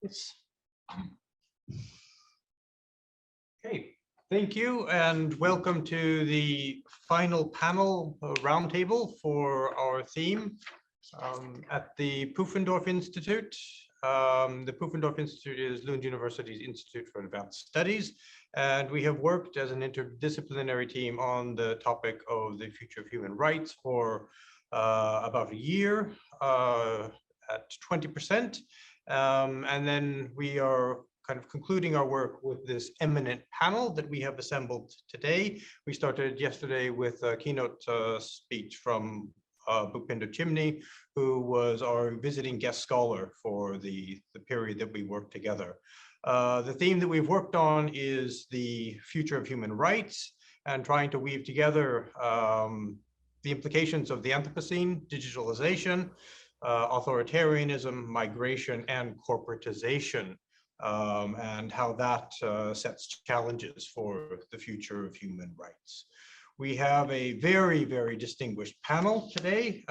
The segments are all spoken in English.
Yes. Okay, thank you and welcome to the final panel roundtable for our theme at the Pufendorf Institute. The Pufendorf Institute is Lund University's Institute for Advanced Studies, and we have worked as an interdisciplinary team on the topic of the future of human rights for about a year at 20%. And then we are kind of concluding our work with this eminent panel that we have assembled today. We started yesterday with a keynote speech from Bhupinder Chimney, who was our visiting guest scholar for the period that we worked together. The theme that we've worked on is the future of human rights and trying to weave together the implications of the Anthropocene, digitalization, authoritarianism, migration, and corporatization, and how that sets challenges for the future of human rights. We have a very, very distinguished panel today,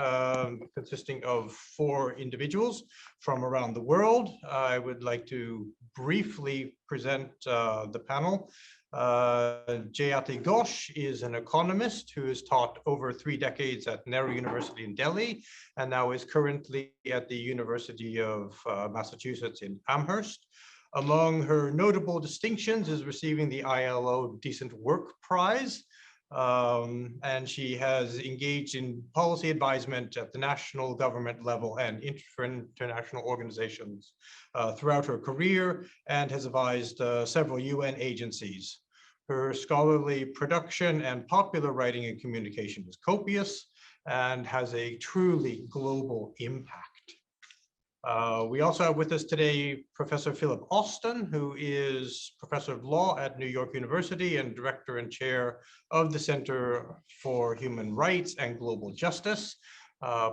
consisting of 4 individuals from around the world. I would like to briefly present the panel. Jayati Ghosh is an economist who has taught over 3 decades at Nehru University in Delhi and now is currently at the University of Massachusetts in Amherst. Among her notable distinctions is receiving the ILO Decent Work Prize, and she has engaged in policy advisement at the national government level and international organizations throughout her career, and has advised several UN agencies. Her scholarly production and popular writing and communication is copious and has a truly global impact. We also have with us today Professor Philip Alston, who is Professor of Law at New York University and Director and Chair of the Center for Human Rights and Global Justice.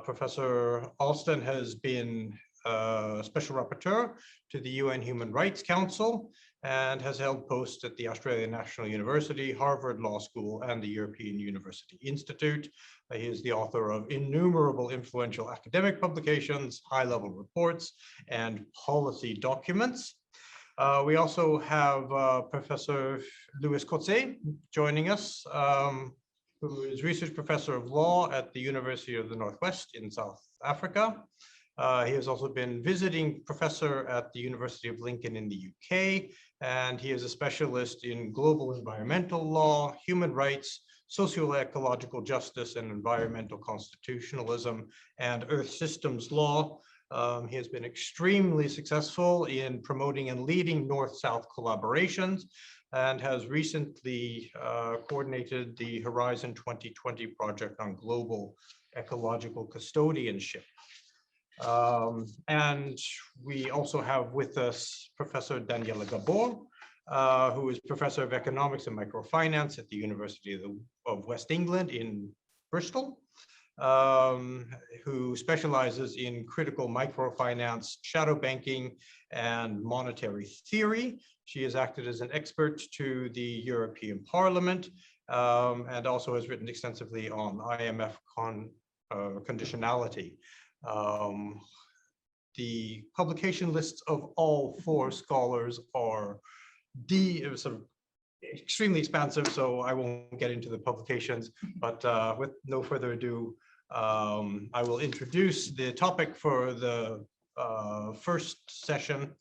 Professor Alston has been Special Rapporteur to the UN Human Rights Council and has held posts at the Australian National University, Harvard Law School, and the European University Institute. He is the author of innumerable influential academic publications, high-level reports, and policy documents. We also have Professor Louis Kotzé joining us, who is Research Professor of Law at the University of the Northwest in South Africa. He has also been visiting professor at the University of Lincoln in the UK, and he is a specialist in global environmental law, human rights, socio-ecological justice and environmental constitutionalism, and earth systems law. He has been extremely successful in promoting and leading North-South collaborations and has recently coordinated the Horizon 2020 project on global ecological custodianship. And we also have with us Professor Daniela Gabor, who is Professor of Economics and Microfinance at the University of West England in Bristol, who specializes in critical microfinance, shadow banking, and monetary theory. She has acted as an expert to the European Parliament and also has written extensively on IMF conditionality. The publication lists of all 4 scholars are sort of extremely expansive, so I won't get into the publications, but with no further ado, I will introduce the topic for the first session.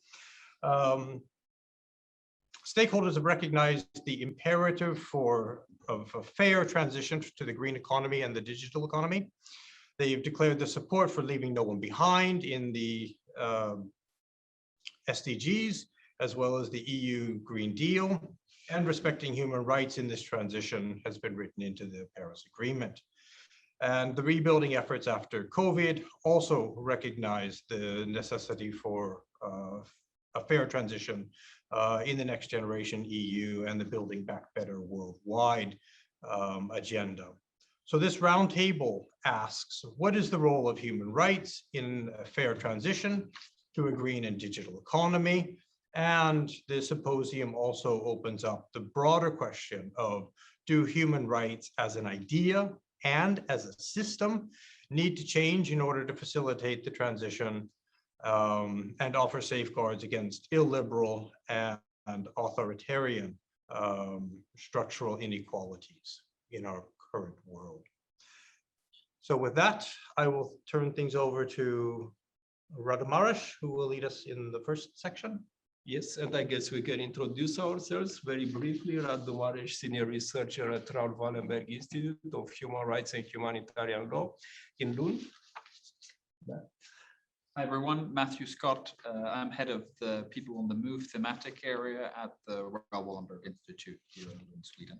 Stakeholders have recognized the imperative of a fair transition to the green economy and the digital economy. They've declared the support for leaving no one behind in the SDGs, as well as the EU Green Deal, and respecting human rights in this transition has been written into the Paris Agreement. And the rebuilding efforts after COVID also recognize the necessity for a fair transition in the next generation EU and the Building Back Better worldwide agenda. So this roundtable asks, what is the role of human rights in a fair transition to a green and digital economy? And the symposium also opens up the broader question of, do human rights as an idea and as a system need to change in order to facilitate the transition? and offer safeguards against illiberal and authoritarian structural inequalities in our current world. So with that, I will turn things over to Radamaresh, who will lead us in the first section. Yes, and I guess we can introduce ourselves very briefly. Radamaresh, Senior Researcher at Raoul Wallenberg Institute of Human Rights and Humanitarian Law in Lund. Hi everyone, Matthew Scott. I'm head of the People on the Move thematic area at the Raoul Wallenberg Institute here in Sweden.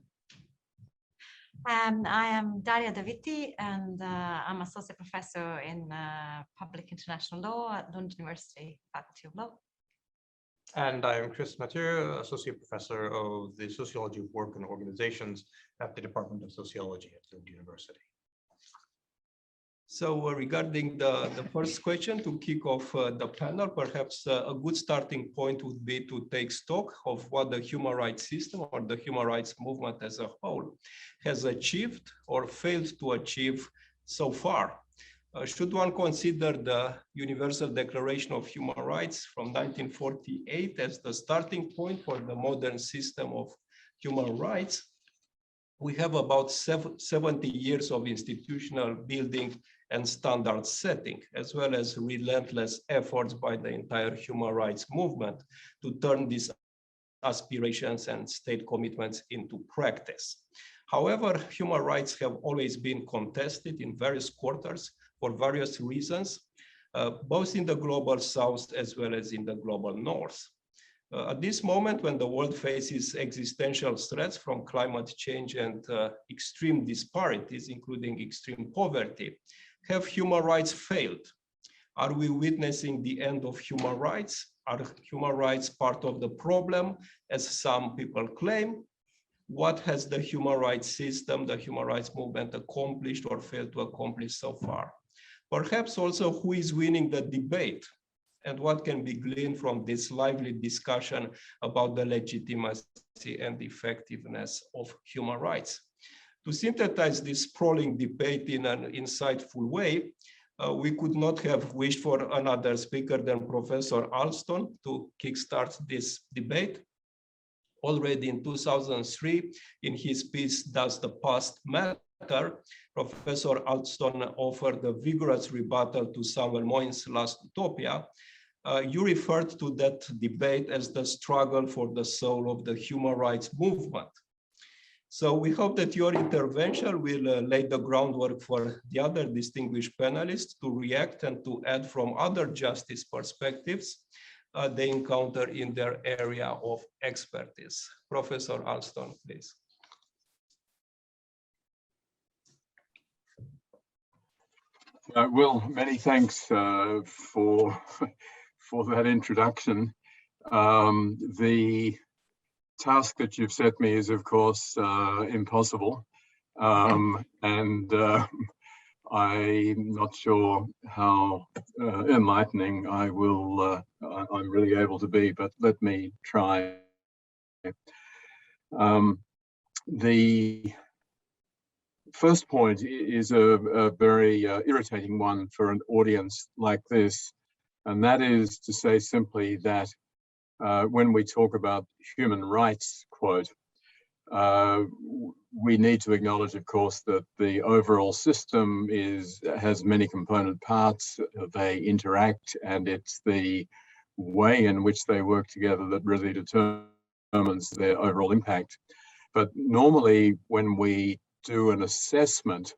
And I am Daria Daviti, and I'm Associate Professor in Public International Law at Lund University, Faculty of Law. And I am Chris Mathieu, Associate Professor of the Sociology of Work and Organizations at the Department of Sociology at Lund University. So regarding the first question, to kick off the panel, perhaps a good starting point would be to take stock of what the human rights system or the human rights movement as a whole has achieved or failed to achieve so far. Should one consider the Universal Declaration of Human Rights from 1948 as the starting point for the modern system of human rights, we have about 70 years of institutional building and standard setting, as well as relentless efforts by the entire human rights movement to turn these aspirations and state commitments into practice. However, human rights have always been contested in various quarters for various reasons, both in the global south as well as in the global north. At this moment, when the world faces existential threats from climate change and extreme disparities, including extreme poverty, have human rights failed? Are we witnessing the end of human rights? Are human rights part of the problem, as some people claim? What has the human rights system, the human rights movement accomplished or failed to accomplish so far? Perhaps also who is winning the debate, and what can be gleaned from this lively discussion about the legitimacy and effectiveness of human rights. To synthesize this sprawling debate in an insightful way, we could not have wished for another speaker than Professor Alston to kickstart this debate. Already in 2003, in his piece, Does the Past Matter?, Professor Alston offered a vigorous rebuttal to Samuel Moyn's Last Utopia. You referred to that debate as the struggle for the soul of the human rights movement. So we hope that your intervention will lay the groundwork for the other distinguished panelists to react and to add from other justice perspectives they encounter in their area of expertise. Professor Alston, please. Well, many thanks for that introduction. The task that you've set me is, of course, impossible, and I'm not sure how enlightening I'm really able to be, but let me try. The first point is a very irritating one for an audience like this, and that is to say simply that when we talk about human rights, quote, we need to acknowledge, of course, that the overall system has many component parts, they interact, and it's the way in which they work together that really determines their overall impact. But normally, when we do an assessment,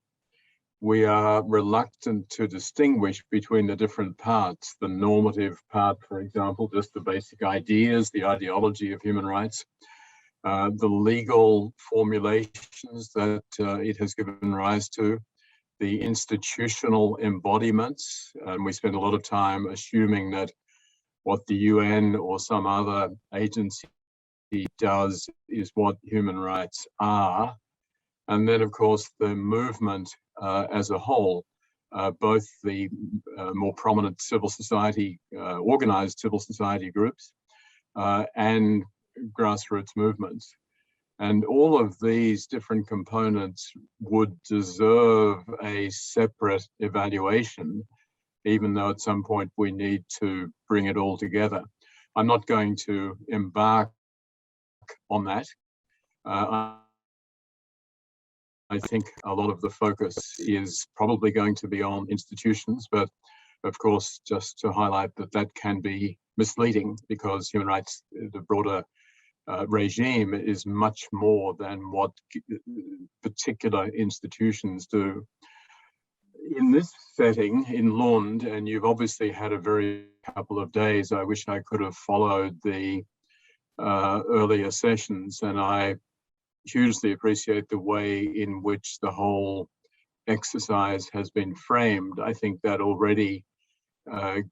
we are reluctant to distinguish between the different parts, the normative part, for example, just the basic ideas, the ideology of human rights, the legal formulations that it has given rise to, the institutional embodiments, and we spend a lot of time assuming that what the UN or some other agency does is what human rights are. And then, of course, the movement as a whole, both the more prominent civil society, organized civil society groups, and grassroots movements. And all of these different components would deserve a separate evaluation even though at some point we need to bring it all together. I'm not going to embark on that. I think a lot of the focus is probably going to be on institutions, but of course, just to highlight that that can be misleading, because human rights, the broader regime, is much more than what particular institutions do. In this setting in Lund, and you've obviously had a very couple of days, I wish I could have followed the earlier sessions, and I hugely appreciate the way in which the whole exercise has been framed. I think that already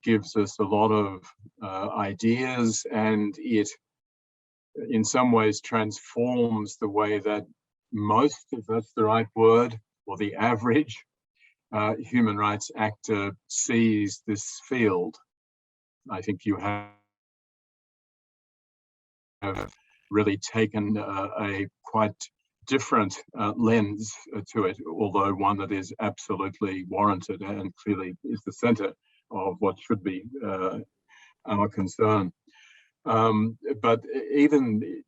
gives us a lot of ideas, and it in some ways transforms the way that most, if that's the right word, or the average human rights actor sees this field. I think you have really taken a quite different lens to it, although one that is absolutely warranted and clearly is the center of what should be our concern. But even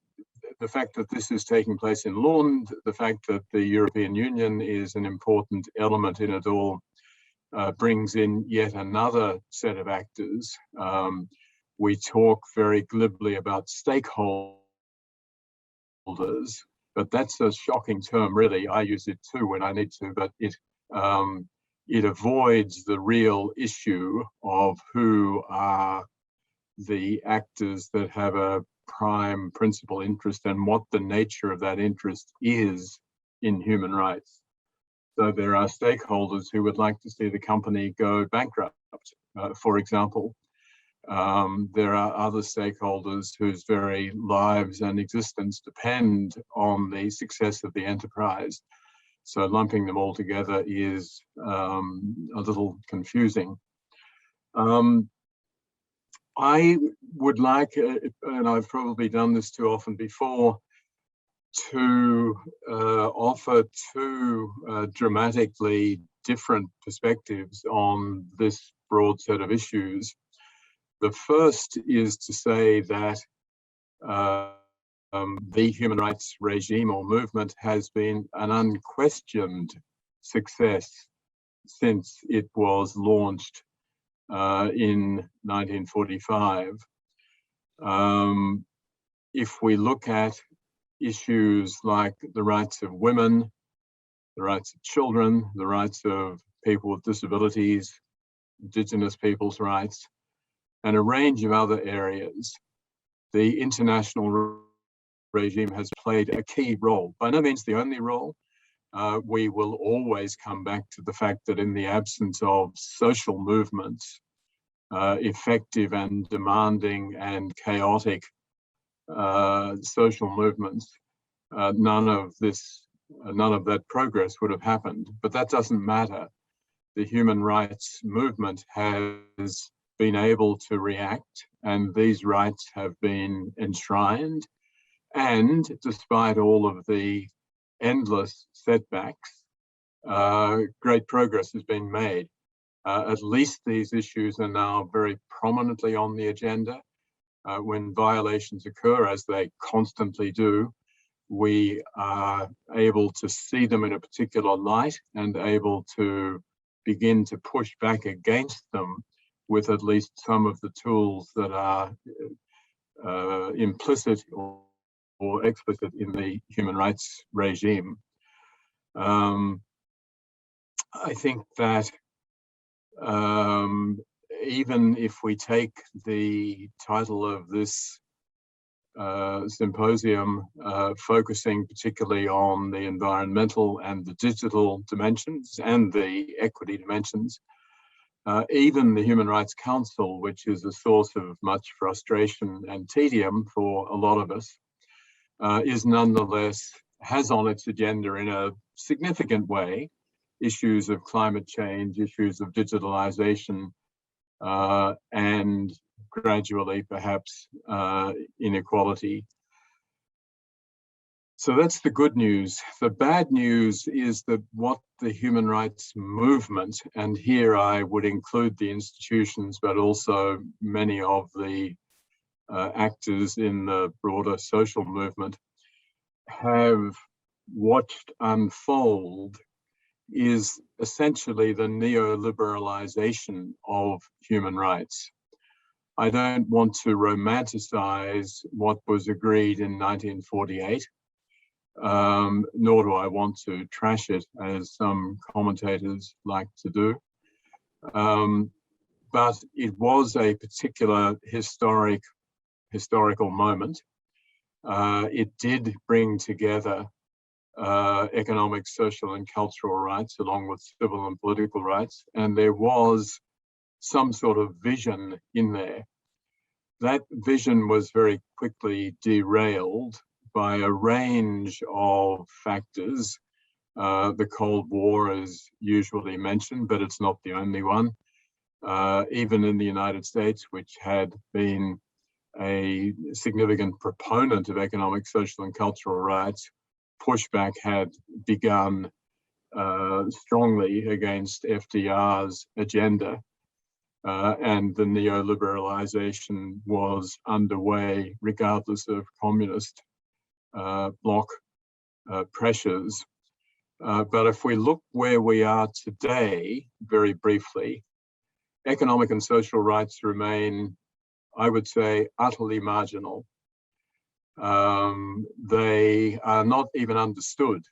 the fact that this is taking place in Lund, the fact that the European Union is an important element in it all, brings in yet another set of actors. We talk very glibly about stakeholders, but that's a shocking term, really. I use it too when I need to, but it avoids the real issue of who are the actors that have a prime principal interest and what the nature of that interest is in human rights. So there are stakeholders who would like to see the company go bankrupt, for example. There are other stakeholders whose very lives and existence depend on the success of the enterprise. So lumping them all together is a little confusing. I would like, and I've probably done this too often before, to offer two dramatically different perspectives on this broad set of issues. The first is to say that the human rights regime or movement has been an unquestioned success since it was launched in 1945. If we look at issues like the rights of women, the rights of children, the rights of people with disabilities, indigenous people's rights, and a range of other areas, the international regime has played a key role. By no means the only role. We will always come back to the fact that in the absence of social movements, effective and demanding and chaotic social movements, none of that progress would have happened. But that doesn't matter. The human rights movement has been able to react, and these rights have been enshrined. And despite all of the endless setbacks, great progress has been made. At least these issues are now very prominently on the agenda. When violations occur, as they constantly do, we are able to see them in a particular light and able to begin to push back against them with at least some of the tools that are implicit or explicit in the human rights regime. I think that even if we take the title of this symposium, focusing particularly on the environmental and the digital dimensions and the equity dimensions, even the Human Rights Council, which is a source of much frustration and tedium for a lot of us, is nonetheless, has on its agenda in a significant way issues of climate change, issues of digitalization, and gradually perhaps inequality. So that's the good news. The bad news is that what the human rights movement, and here I would include the institutions, but also many of the actors in the broader social movement, have watched unfold is essentially the neoliberalization of human rights. I don't want to romanticize what was agreed in 1948, nor do I want to trash it, as some commentators like to do. But it was a particular historical moment. It did bring together economic, social, and cultural rights, along with civil and political rights, and there was some sort of vision in there. That vision was very quickly derailed by a range of factors. The Cold War is usually mentioned, but it's not the only one. Even in the United States, which had been a significant proponent of economic, social, and cultural rights, pushback had begun strongly against FDR's agenda, and the neoliberalization was underway regardless of communist bloc pressures. But if we look where we are today, very briefly, economic and social rights remain, I would say, utterly marginal. They are not even understood.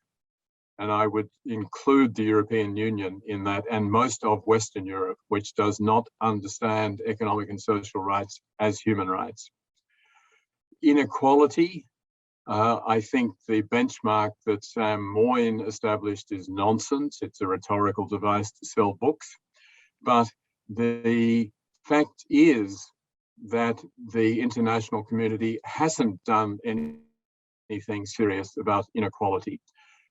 And I would include the European Union in that, and most of Western Europe, which does not understand economic and social rights as human rights. Inequality, I think the benchmark that Sam Moyne established is nonsense. It's a rhetorical device to sell books. But the fact is that the international community hasn't done anything serious about inequality.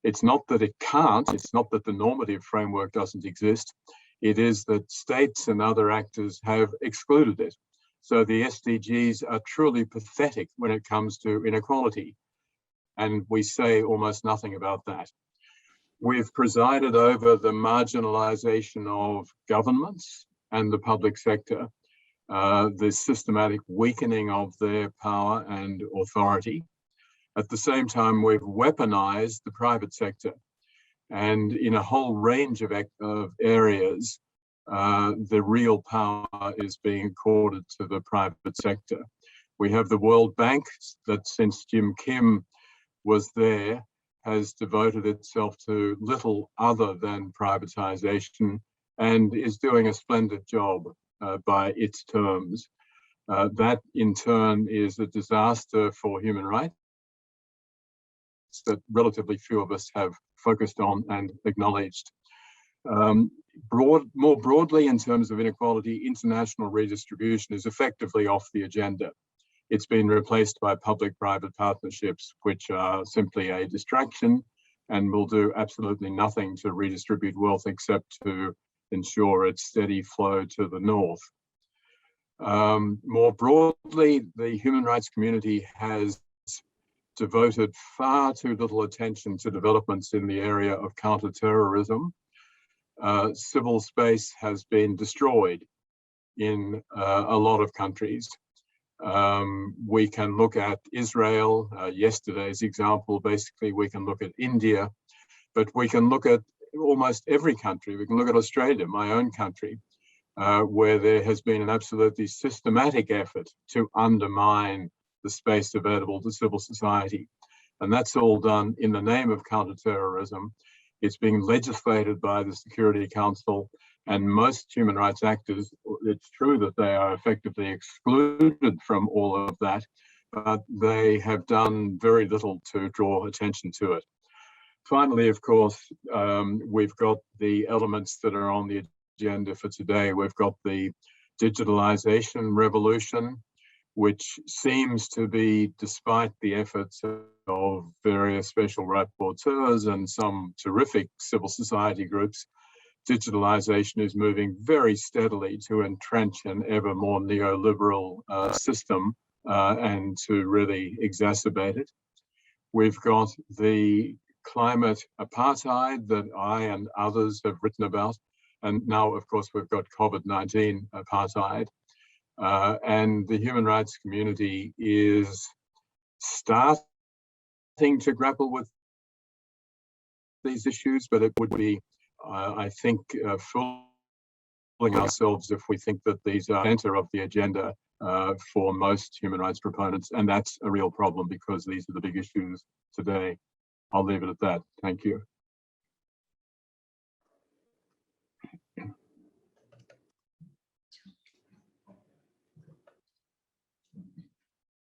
It's not that it can't, it's not that the normative framework doesn't exist, it is that states and other actors have excluded it. So the SDGs are truly pathetic when it comes to inequality, and we say almost nothing about that. We've presided over the marginalization of governments and the public sector, the systematic weakening of their power and authority. At the same time, we've weaponized the private sector. And in a whole range of areas, the real power is being accorded to the private sector. We have the World Bank that, since Jim Kim was there, has devoted itself to little other than privatization and is doing a splendid job by its terms. That in turn is a disaster for human rights that relatively few of us have focused on and acknowledged. More broadly, in terms of inequality, international redistribution is effectively off the agenda. It's been replaced by public-private partnerships, which are simply a distraction and will do absolutely nothing to redistribute wealth except to ensure its steady flow to the north. More broadly, the human rights community has devoted far too little attention to developments in the area of counterterrorism. Civil space has been destroyed in a lot of countries. We can look at Israel, yesterday's example. Basically, we can look at India, but we can look at almost every country. We can look at Australia, my own country, where there has been an absolutely systematic effort to undermine the space available to civil society. And that's all done in the name of counterterrorism. It's being legislated by the Security Council, and most human rights actors, it's true that they are effectively excluded from all of that, but they have done very little to draw attention to it. Finally, of course, we've got the elements that are on the agenda for today. We've got the digitalization revolution, which seems to be, despite the efforts of various special rapporteurs and some terrific civil society groups, digitalization is moving very steadily to entrench an ever more neoliberal system and to really exacerbate it. We've got the climate apartheid that I and others have written about. And now, of course, we've got COVID-19 apartheid. And the human rights community is starting to grapple with these issues, but it would be, I think, fooling ourselves if we think that these are center of the agenda for most human rights proponents. And that's a real problem because these are the big issues today. I'll leave it at that. Thank you.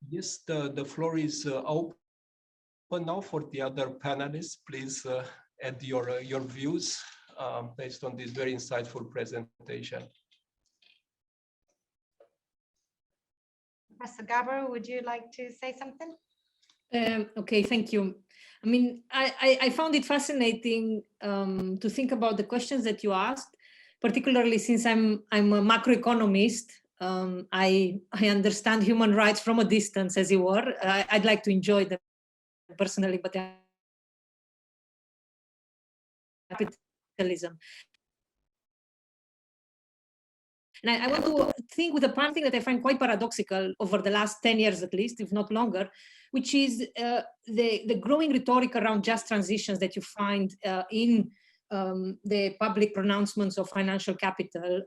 Yes, the floor is open now for the other panelists. Please add your views based on this very insightful presentation. Professor Gabor, would you like to say something? Okay, thank you. I mean, I found it fascinating to think about the questions that you asked, particularly since I'm a macroeconomist. I understand human rights from a distance, as it were. I'd like to enjoy them personally, but capitalism. And I want to think with one thing that I find quite paradoxical over the last 10 years at least, if not longer, which is the growing rhetoric around just transitions that you find in the public pronouncements of financial capital.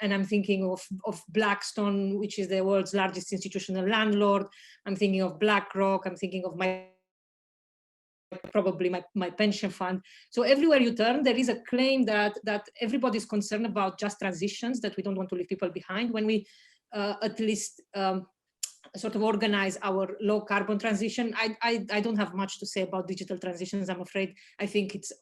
And I'm thinking of Blackstone, which is the world's largest institutional landlord. I'm thinking of BlackRock. I'm thinking of probably my pension fund. So everywhere you turn, there is a claim that everybody's concerned about just transitions, that we don't want to leave people behind when we at least sort of organize our low carbon transition. I don't have much to say about digital transitions, I'm afraid. I think it's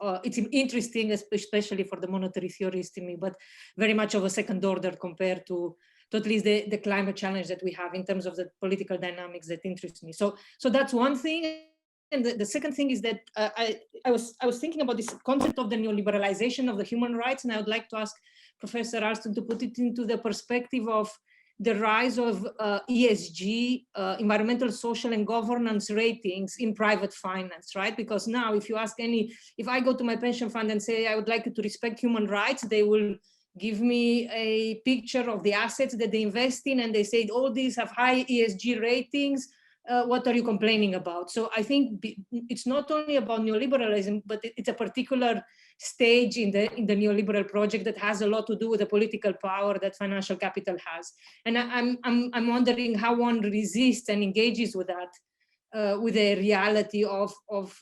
interesting, especially for the monetary theorist in me, but very much of a second order compared to at least the climate challenge that we have in terms of the political dynamics that interest me. So that's one thing. And the second thing is that I was thinking about this concept of the neoliberalization of the human rights, and I would like to ask Professor Alston to put it into the perspective of the rise of ESG, environmental, social, and governance ratings in private finance, right? Because now, if I go to my pension fund and say I would like you to respect human rights, they will give me a picture of the assets that they invest in, and they say all these have high ESG ratings. What are you complaining about? So I think it's not only about neoliberalism, but it's a particular stage in the neoliberal project that has a lot to do with the political power that financial capital has. And I'm wondering how one resists and engages with that, with the reality of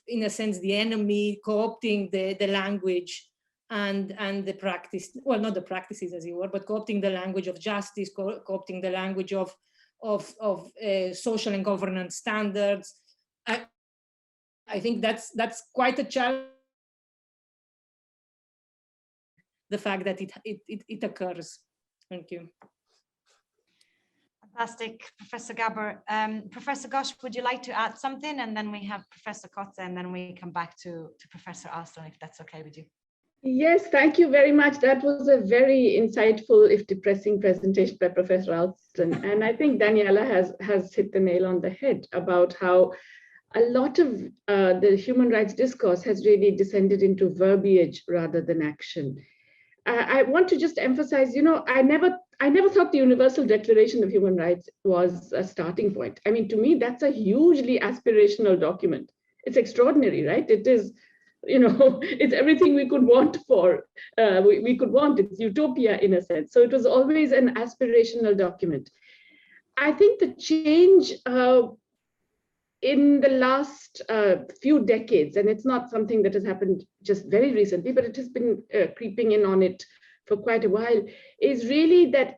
in a sense the enemy co-opting the language and the practice. Well, not the practices as it were, but co-opting the language of justice, co-opting the language of social and governance standards. I think that's quite a challenge. The fact that it occurs. Thank you. Fantastic, Professor Gabor. Professor Ghosh, would you like to add something? And then we have Professor Kotzé, and then we come back to Professor Alston, if that's okay with you. Yes, thank you very much. That was a very insightful, if depressing, presentation by Professor Alston. And I think Daniela has hit the nail on the head about how a lot of the human rights discourse has really descended into verbiage rather than action. I want to just emphasize, I never thought the Universal Declaration of Human Rights was a starting point. I mean, to me, that's a hugely aspirational document. It's extraordinary, right? It is, it's everything we could want for, we could want. It's utopia in a sense. So it was always an aspirational document. I think the change in the last few decades, and it's not something that has happened just very recently, but it has been creeping in on it for quite a while, is really that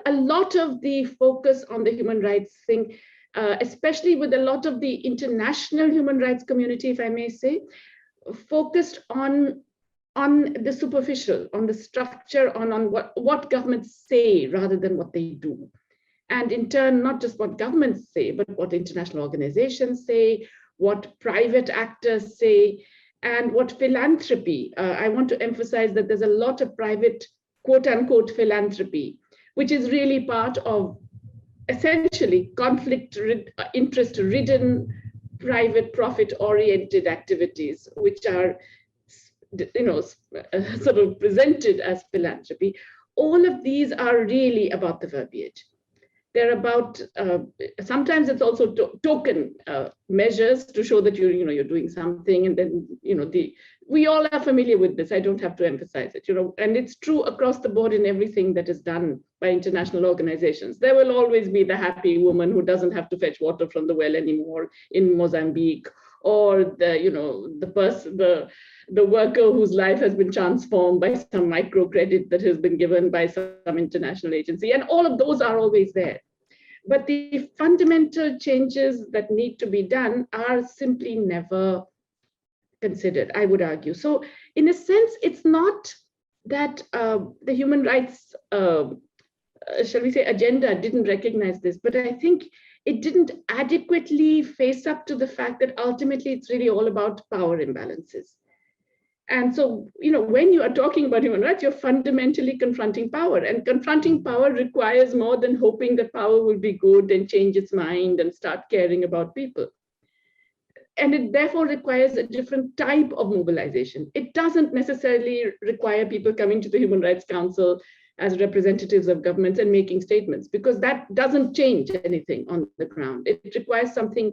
a lot of the focus on the human rights thing, especially with a lot of the international human rights community, if I may say, focused on the superficial, on the structure, on what governments say rather than what they do. And in turn, not just what governments say, but what international organizations say, what private actors say, and what philanthropy. I want to emphasize that there's a lot of private, quote unquote, philanthropy, which is really part of essentially conflict, interest-ridden private profit-oriented activities, which are, sort of presented as philanthropy. All of these are really about the verbiage. They're about, sometimes it's also token measures to show that you're doing something, and then we all are familiar with this. I don't have to emphasize it, and it's true across the board in everything that is done by international organizations. There will always be the happy woman who doesn't have to fetch water from the well anymore in Mozambique, or the worker whose life has been transformed by some microcredit that has been given by some international agency, and all of those are always there. But the fundamental changes that need to be done are simply never considered, I would argue. So in a sense, it's not that the human rights, shall we say, agenda didn't recognize this, but I think it didn't adequately face up to the fact that ultimately it's really all about power imbalances. And so, when you are talking about human rights, you're fundamentally confronting power, and confronting power requires more than hoping that power will be good and change its mind and start caring about people. And it therefore requires a different type of mobilization. It doesn't necessarily require people coming to the Human Rights Council as representatives of governments and making statements, because that doesn't change anything on the ground. It requires something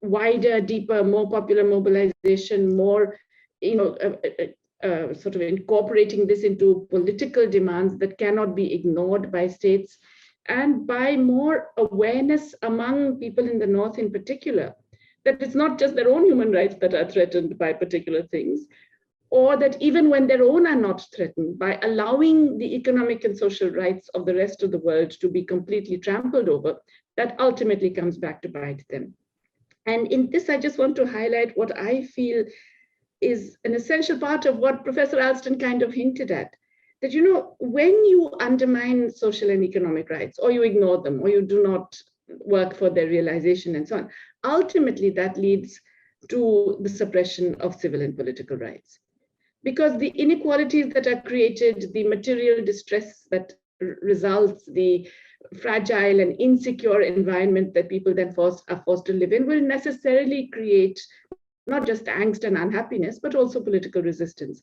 wider, deeper, more popular mobilization, more sort of incorporating this into political demands that cannot be ignored by states, and by more awareness among people in the North in particular, that it's not just their own human rights that are threatened by particular things, or that even when their own are not threatened, by allowing the economic and social rights of the rest of the world to be completely trampled over, that ultimately comes back to bite them. And in this, I just want to highlight what I feel is an essential part of what Professor Alston kind of hinted at, that, when you undermine social and economic rights, or you ignore them, or you do not work for their realization and so on, ultimately that leads to the suppression of civil and political rights. Because the inequalities that are created, the material distress that results, the fragile and insecure environment that people then are forced to live in, will necessarily create not just angst and unhappiness, but also political resistance.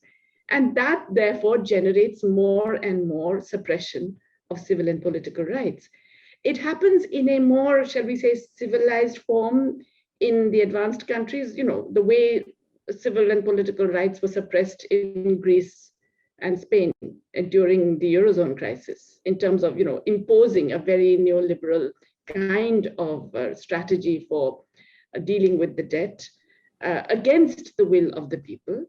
And that therefore generates more and more suppression of civil and political rights. It happens in a more, shall we say, civilized form in the advanced countries, the way civil and political rights were suppressed in Greece and Spain during the Eurozone crisis, in terms of, imposing a very neoliberal kind of strategy for dealing with the debt against the will of the people.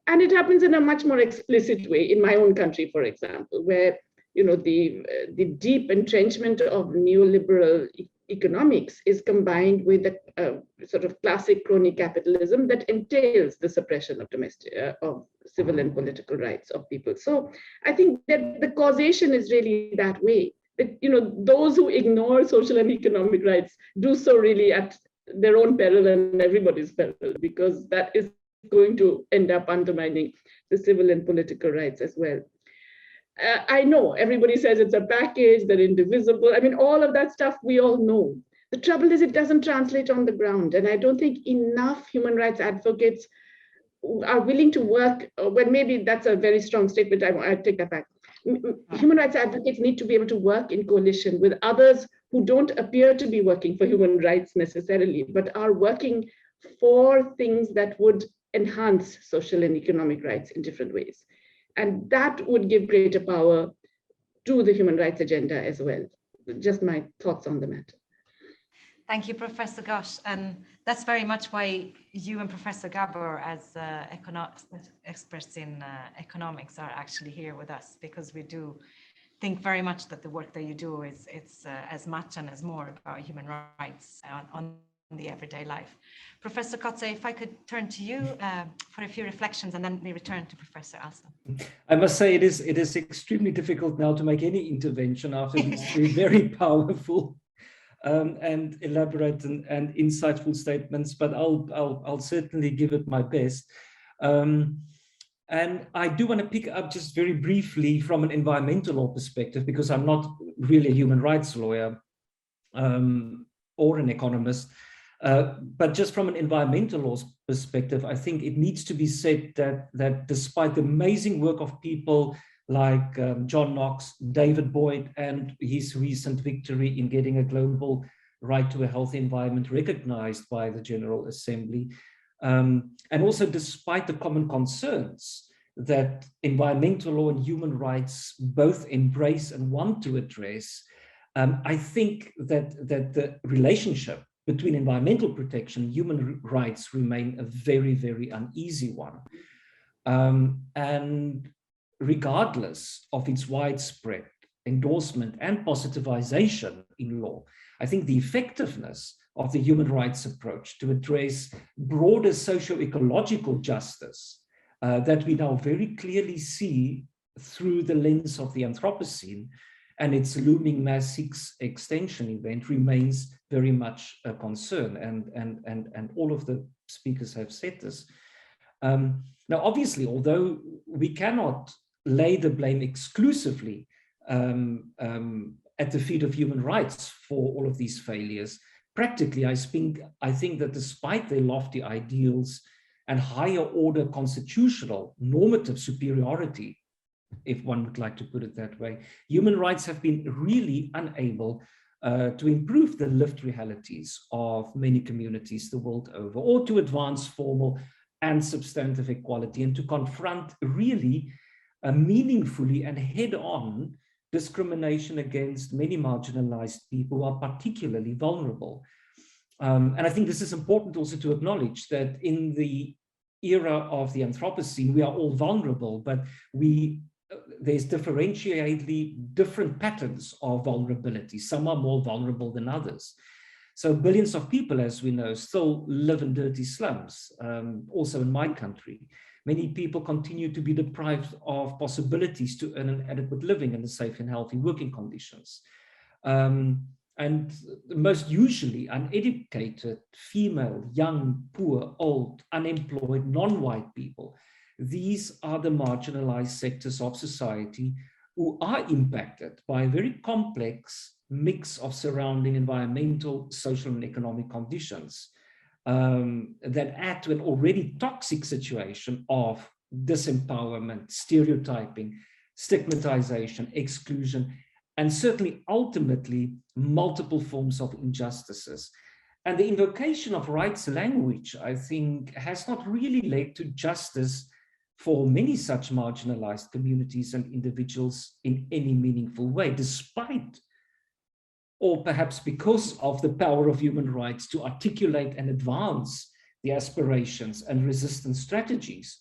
And it happens in a much more explicit way in my own country, for example, where the deep entrenchment of neoliberal economics is combined with a sort of classic crony capitalism that entails the suppression of civil and political rights of people. So I think that the causation is really that way. That those who ignore social and economic rights do so really at their own peril and everybody's peril, because that is going to end up undermining the civil and political rights as well. I know everybody says it's a package, they're indivisible. I mean, all of that stuff we all know. The trouble is it doesn't translate on the ground. And I don't think enough human rights advocates are willing to work, well, maybe that's a very strong statement, I take that back. Human rights advocates need to be able to work in coalition with others who don't appear to be working for human rights necessarily, but are working for things that would enhance social and economic rights in different ways. And that would give greater power to the human rights agenda as well. Just my thoughts on the matter. Thank you, Professor Ghosh. And that's very much why you and Professor Gabor, as experts in economics, are actually here with us, because we do think very much that the work that you do is as much and as more about human rights on the everyday life. Professor Kotzé, if I could turn to you for a few reflections, and then we return to Professor Alston. I must say it is extremely difficult now to make any intervention after these three very powerful and elaborate and insightful statements, but I'll certainly give it my best. And I do want to pick up just very briefly from an environmental law perspective, because I'm not really a human rights lawyer or an economist. But just from an environmental laws perspective, I think it needs to be said that despite the amazing work of people like John Knox, David Boyd, and his recent victory in getting a global right to a healthy environment recognized by the General Assembly, and also despite the common concerns that environmental law and human rights both embrace and want to address, I think that the relationship between environmental protection and human rights remain a very, very uneasy one. And regardless of its widespread endorsement and positivization in law, I think the effectiveness of the human rights approach to address broader socio-ecological justice that we now very clearly see through the lens of the Anthropocene and its looming mass extinction event remains very much a concern, and all of the speakers have said this. Now, obviously, although we cannot lay the blame exclusively at the feet of human rights for all of these failures, practically, I think that despite their lofty ideals and higher order constitutional normative superiority, if one would like to put it that way, human rights have been really unable to improve the lived realities of many communities the world over, or to advance formal and substantive equality, and to confront really meaningfully and head-on discrimination against many marginalized people who are particularly vulnerable. And I think this is important also to acknowledge that in the era of the Anthropocene, we are all vulnerable, but there's differentiatedly different patterns of vulnerability. Some are more vulnerable than others. So billions of people, as we know, still live in dirty slums, also in my country. Many people continue to be deprived of possibilities to earn an adequate living in safe and healthy working conditions. And most usually uneducated, female, young, poor, old, unemployed, non-white people. These are the marginalized sectors of society who are impacted by a very complex mix of surrounding environmental, social, and economic conditions that add to an already toxic situation of disempowerment, stereotyping, stigmatization, exclusion, and certainly ultimately multiple forms of injustices. And the invocation of rights language, I think, has not really led to justice for many such marginalized communities and individuals in any meaningful way, despite, or perhaps because of, the power of human rights to articulate and advance the aspirations and resistance strategies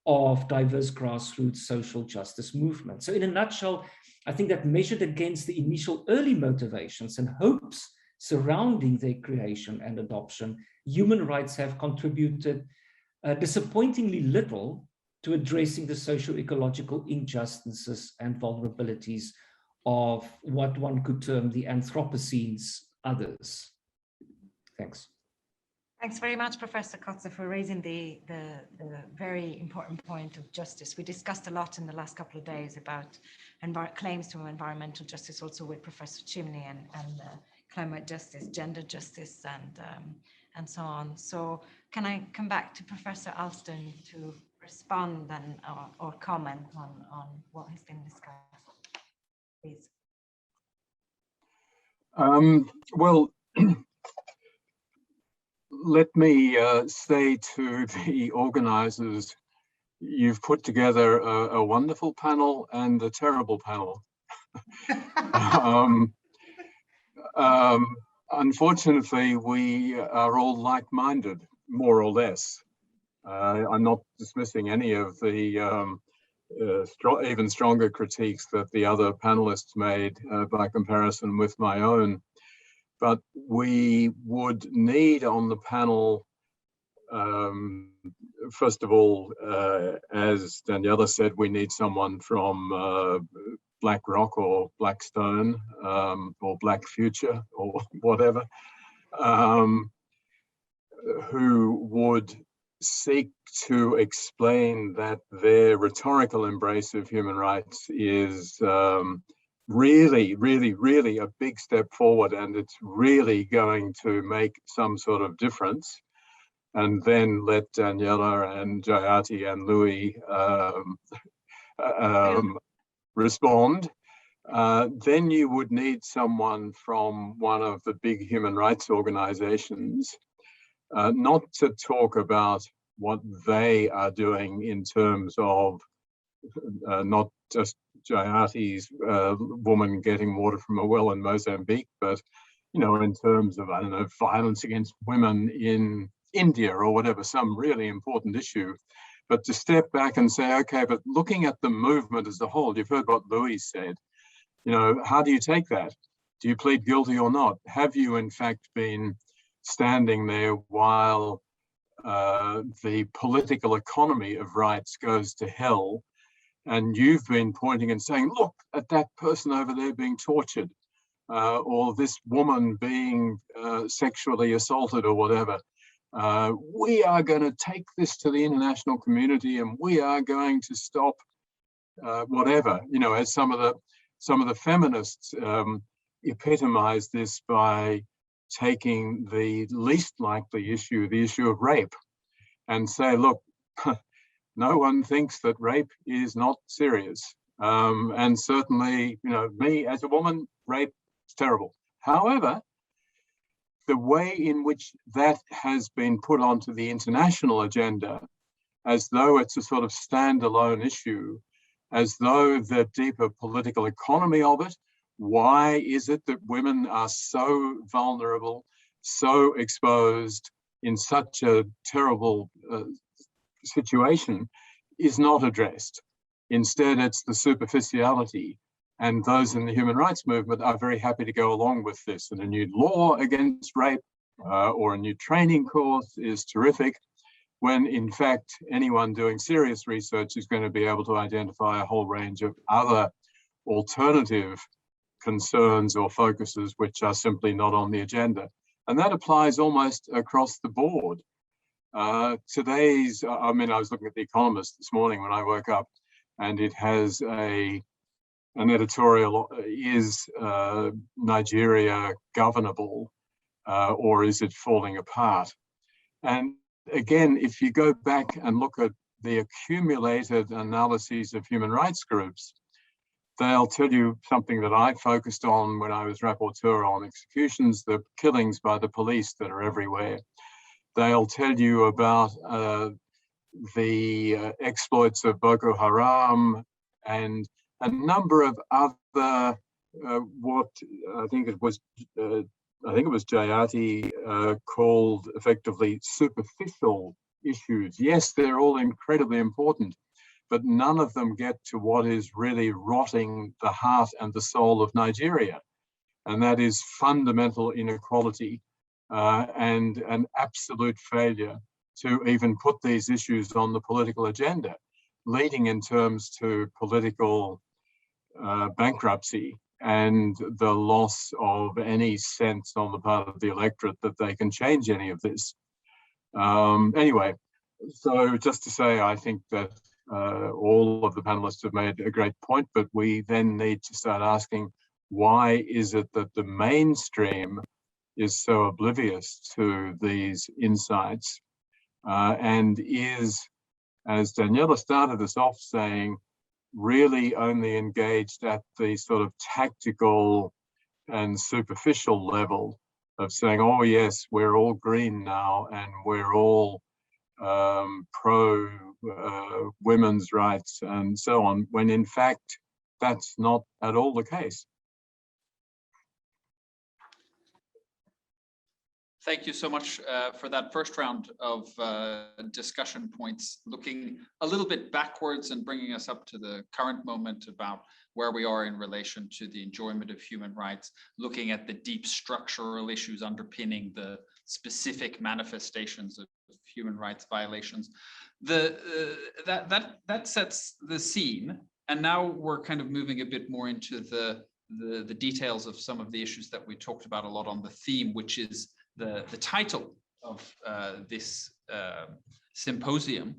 of diverse grassroots social justice movements. So in a nutshell, I think that measured against the initial early motivations and hopes surrounding their creation and adoption, human rights have contributed disappointingly little to addressing the socio-ecological injustices and vulnerabilities of what one could term the Anthropocene's others. Thanks. Thanks very much, Professor Kotzé, for raising the very important point of justice. We discussed a lot in the last couple of days about claims to environmental justice, also with Professor Chimney, and climate justice, gender justice, and so on. So can I come back to Professor Alston to respond and or comment on what has been discussed, please? Well, let me say to the organizers, you've put together a wonderful panel and a terrible panel. Unfortunately, we are all like-minded, more or less. I'm not dismissing any of the even stronger critiques that the other panelists made by comparison with my own. But we would need on the panel, first of all, as Daniela said, we need someone from BlackRock or Blackstone or Black Future or whatever, who would seek to explain that their rhetorical embrace of human rights is really, really, really a big step forward, and it's really going to make some sort of difference. And then let Daniela and Jayati and Louis respond. Then you would need someone from one of the big human rights organizations, not to talk about what they are doing in terms of not just Jayati's woman getting water from a well in Mozambique, but in terms of, I don't know, violence against women in India or whatever, some really important issue. But to step back and say, okay, but looking at the movement as a whole, you've heard what Louis said, how do you take that? Do you plead guilty or not? Have you in fact been standing there while the political economy of rights goes to hell, and you've been pointing and saying, look at that person over there being tortured, or this woman being sexually assaulted or whatever. We are going to take this to the international community, and we are going to stop whatever. As some of the feminists epitomize this by taking the least likely issue, the issue of rape, and say, look, no one thinks that rape is not serious. And certainly, me as a woman, rape is terrible. However, the way in which that has been put onto the international agenda, as though it's a sort of standalone issue, as though the deeper political economy of it, why is it that women are so vulnerable, so exposed in such a terrible situation, is not addressed. Instead, it's the superficiality. And those in the human rights movement are very happy to go along with this. And a new law against rape or a new training course is terrific, when in fact, anyone doing serious research is going to be able to identify a whole range of other alternative concerns or focuses which are simply not on the agenda. And that applies almost across the board. I was looking at The Economist this morning when I woke up, and it has an editorial, is Nigeria governable or is it falling apart? And again, if you go back and look at the accumulated analyses of human rights groups, they'll tell you something that I focused on when I was rapporteur on executions, the killings by the police that are everywhere. They'll tell you about the exploits of Boko Haram and a number of other what I think it was Jayati called effectively superficial issues. Yes, they're all incredibly important, but none of them get to what is really rotting the heart and the soul of Nigeria, and that is fundamental inequality and an absolute failure to even put these issues on the political agenda, leading in terms to political bankruptcy and the loss of any sense on the part of the electorate that they can change any of this. Anyway, so just to say, I think that all of the panelists have made a great point, but we then need to start asking, why is it that the mainstream is so oblivious to these insights and is, as Daniela started us off saying, really only engaged at the sort of tactical and superficial level of saying, oh yes, we're all green now and we're all pro women's rights and so on, when in fact that's not at all the case. Thank you so much for that first round of discussion points, looking a little bit backwards and bringing us up to the current moment about where we are in relation to the enjoyment of human rights, looking at the deep structural issues underpinning the specific manifestations of human rights violations. That sets the scene, and now we're kind of moving a bit more into the details of some of the issues that we talked about a lot on the theme, which is the title of this symposium,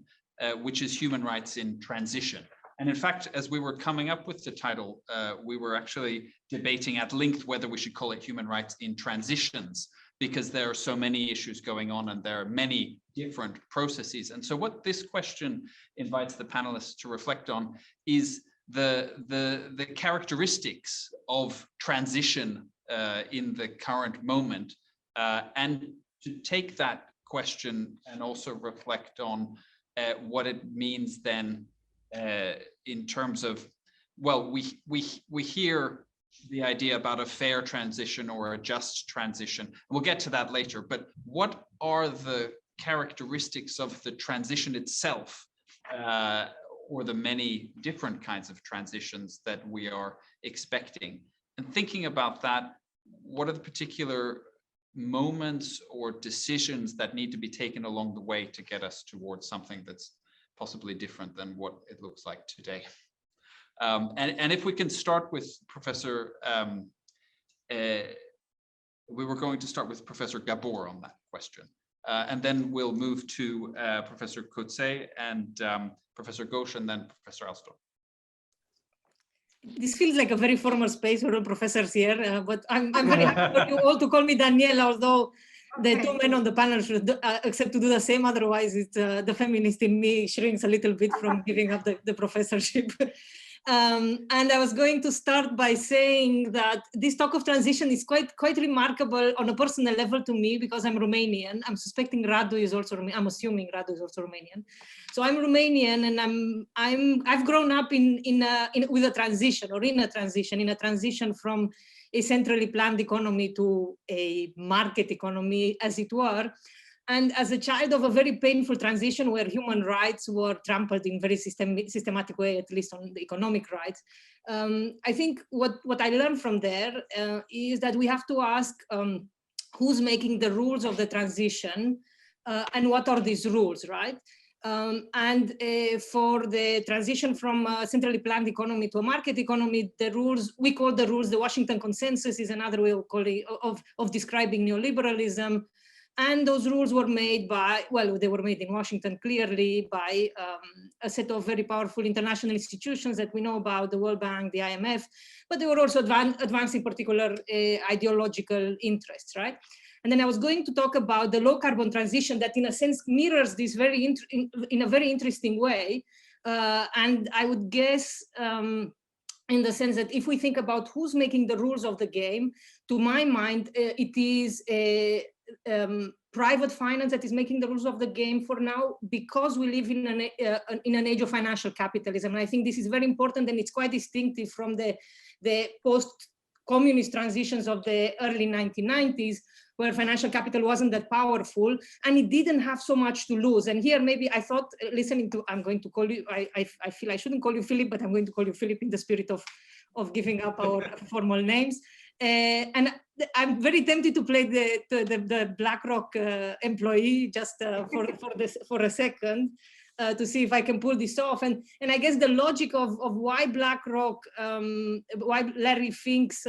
which is Human Rights in Transition. And in fact, as we were coming up with the title, we were actually debating at length whether we should call it human rights in transitions, because there are so many issues going on and there are many different processes. And so what this question invites the panelists to reflect on is the characteristics of transition in the current moment, and to take that question and also reflect on what it means then in terms of, well, we hear the idea about a fair transition or a just transition. We'll get to that later, but what are the characteristics of the transition itself, or the many different kinds of transitions that we are expecting? And thinking about that, what are the particular moments or decisions that need to be taken along the way to get us towards something that's possibly different than what it looks like today? And if we can start with Professor, we were going to start with Professor Gabor on that question. And then we'll move to Professor Kotzé and Professor Ghosh, and then Professor Alston. This feels like a very formal space for all professors here, but I'm very happy for you all to call me Daniela, although the two men on the panel should accept to do the same. Otherwise, it's the feminist in me shrinks a little bit from giving up the professorship. And I was going to start by saying that this talk of transition is quite remarkable on a personal level to me, because I'm Romanian. I'm suspecting Radu is also Romanian. I'm assuming Radu is also Romanian. So I'm Romanian, and I've grown up with a transition from a centrally planned economy to a market economy, as it were. And as a child of a very painful transition where human rights were trampled in very systematic way, at least on the economic rights, I think what I learned from there is that we have to ask who's making the rules of the transition, and what are these rules, right? For the transition from a centrally planned economy to a market economy, the rules, we call the rules the Washington Consensus, is another way of calling, of describing neoliberalism. And those rules were made by, well, they were made in Washington clearly by a set of very powerful international institutions that we know about, the World Bank, the IMF, but they were also advancing particular ideological interests, right? And then I was going to talk about the low carbon transition that in a sense mirrors this in a very interesting way. And I would guess in the sense that if we think about who's making the rules of the game, to my mind, it is private finance that is making the rules of the game for now, because we live in an age of financial capitalism. And I think this is very important, and it's quite distinctive from the post-communist transitions of the early 1990s, where financial capital wasn't that powerful and it didn't have so much to lose. And here, maybe I thought, listening to, I'm going to call you, I feel I shouldn't call you Philip, but I'm going to call you Philip in the spirit of giving up our formal names. And I'm very tempted to play the BlackRock employee just for a second to see if I can pull this off. And I guess the logic of why BlackRock, why Larry Fink's,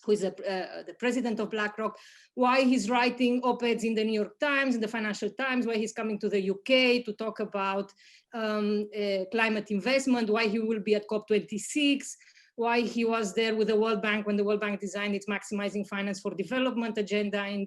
who is the president of BlackRock, why he's writing op-eds in the New York Times, in the Financial Times, why he's coming to the UK to talk about climate investment, why he will be at COP26, why he was there with the World Bank when the World Bank designed its maximizing finance for development agenda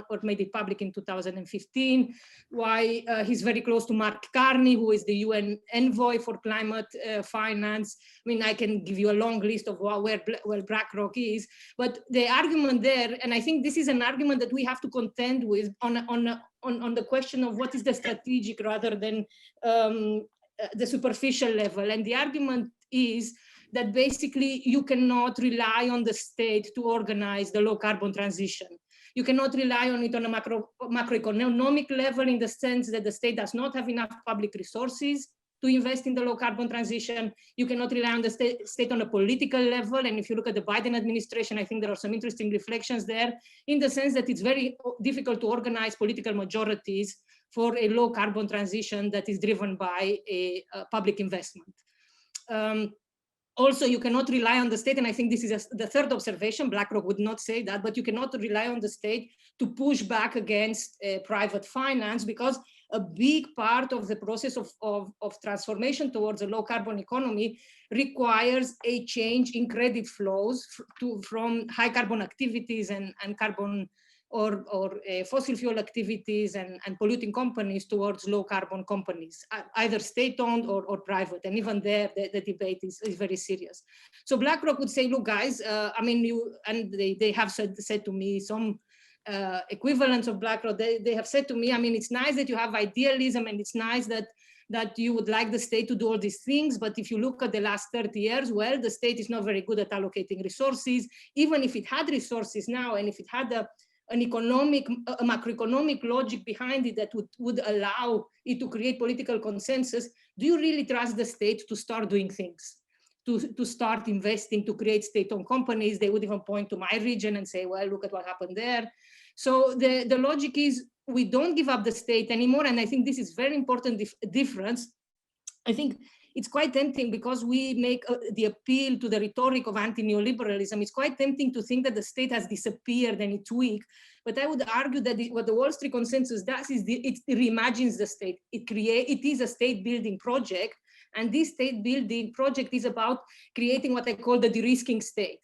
or made it public in 2015, why he's very close to Mark Carney, who is the UN envoy for climate finance. I mean, I can give you a long list of where BlackRock is, but the argument there, and I think this is an argument that we have to contend with on the question of what is the strategic rather than the superficial level. And the argument is that basically you cannot rely on the state to organize the low carbon transition. You cannot rely on it on a macroeconomic level, in the sense that the state does not have enough public resources to invest in the low carbon transition. You cannot rely on the state on a political level. And if you look at the Biden administration, I think there are some interesting reflections there, in the sense that it's very difficult to organize political majorities for a low carbon transition that is driven by a public investment. Also, you cannot rely on the state, and I think this is the third observation. BlackRock would not say that, but you cannot rely on the state push back against private finance, because a big part of the process of transformation towards a low carbon economy requires a change in credit flows from high carbon activities and carbon or fossil fuel activities and polluting companies towards low carbon companies, either state-owned or private. And even there, the debate is very serious. So BlackRock would say, look, guys, I mean, they have said to me, some equivalents of BlackRock, they have said to me, I mean, it's nice that you have idealism, and it's nice that you would like the state to do all these things, but if you look at the last 30 years, well, the state is not very good at allocating resources. Even if it had resources now, and if it had a macroeconomic logic behind it that would allow it to create political consensus, do you really trust the state to start doing things, to start investing, to create state-owned companies? They would even point to my region and say, well, look at what happened there. So the logic is, we don't give up the state anymore. And I think this is very important difference. I think it's quite tempting, because we make the appeal to the rhetoric of anti-neoliberalism. It's quite tempting to think that the state has disappeared and it's weak. But I would argue that what the Wall Street consensus does is it reimagines the state. It is a state building project. And this state building project is about creating what I call the de-risking state.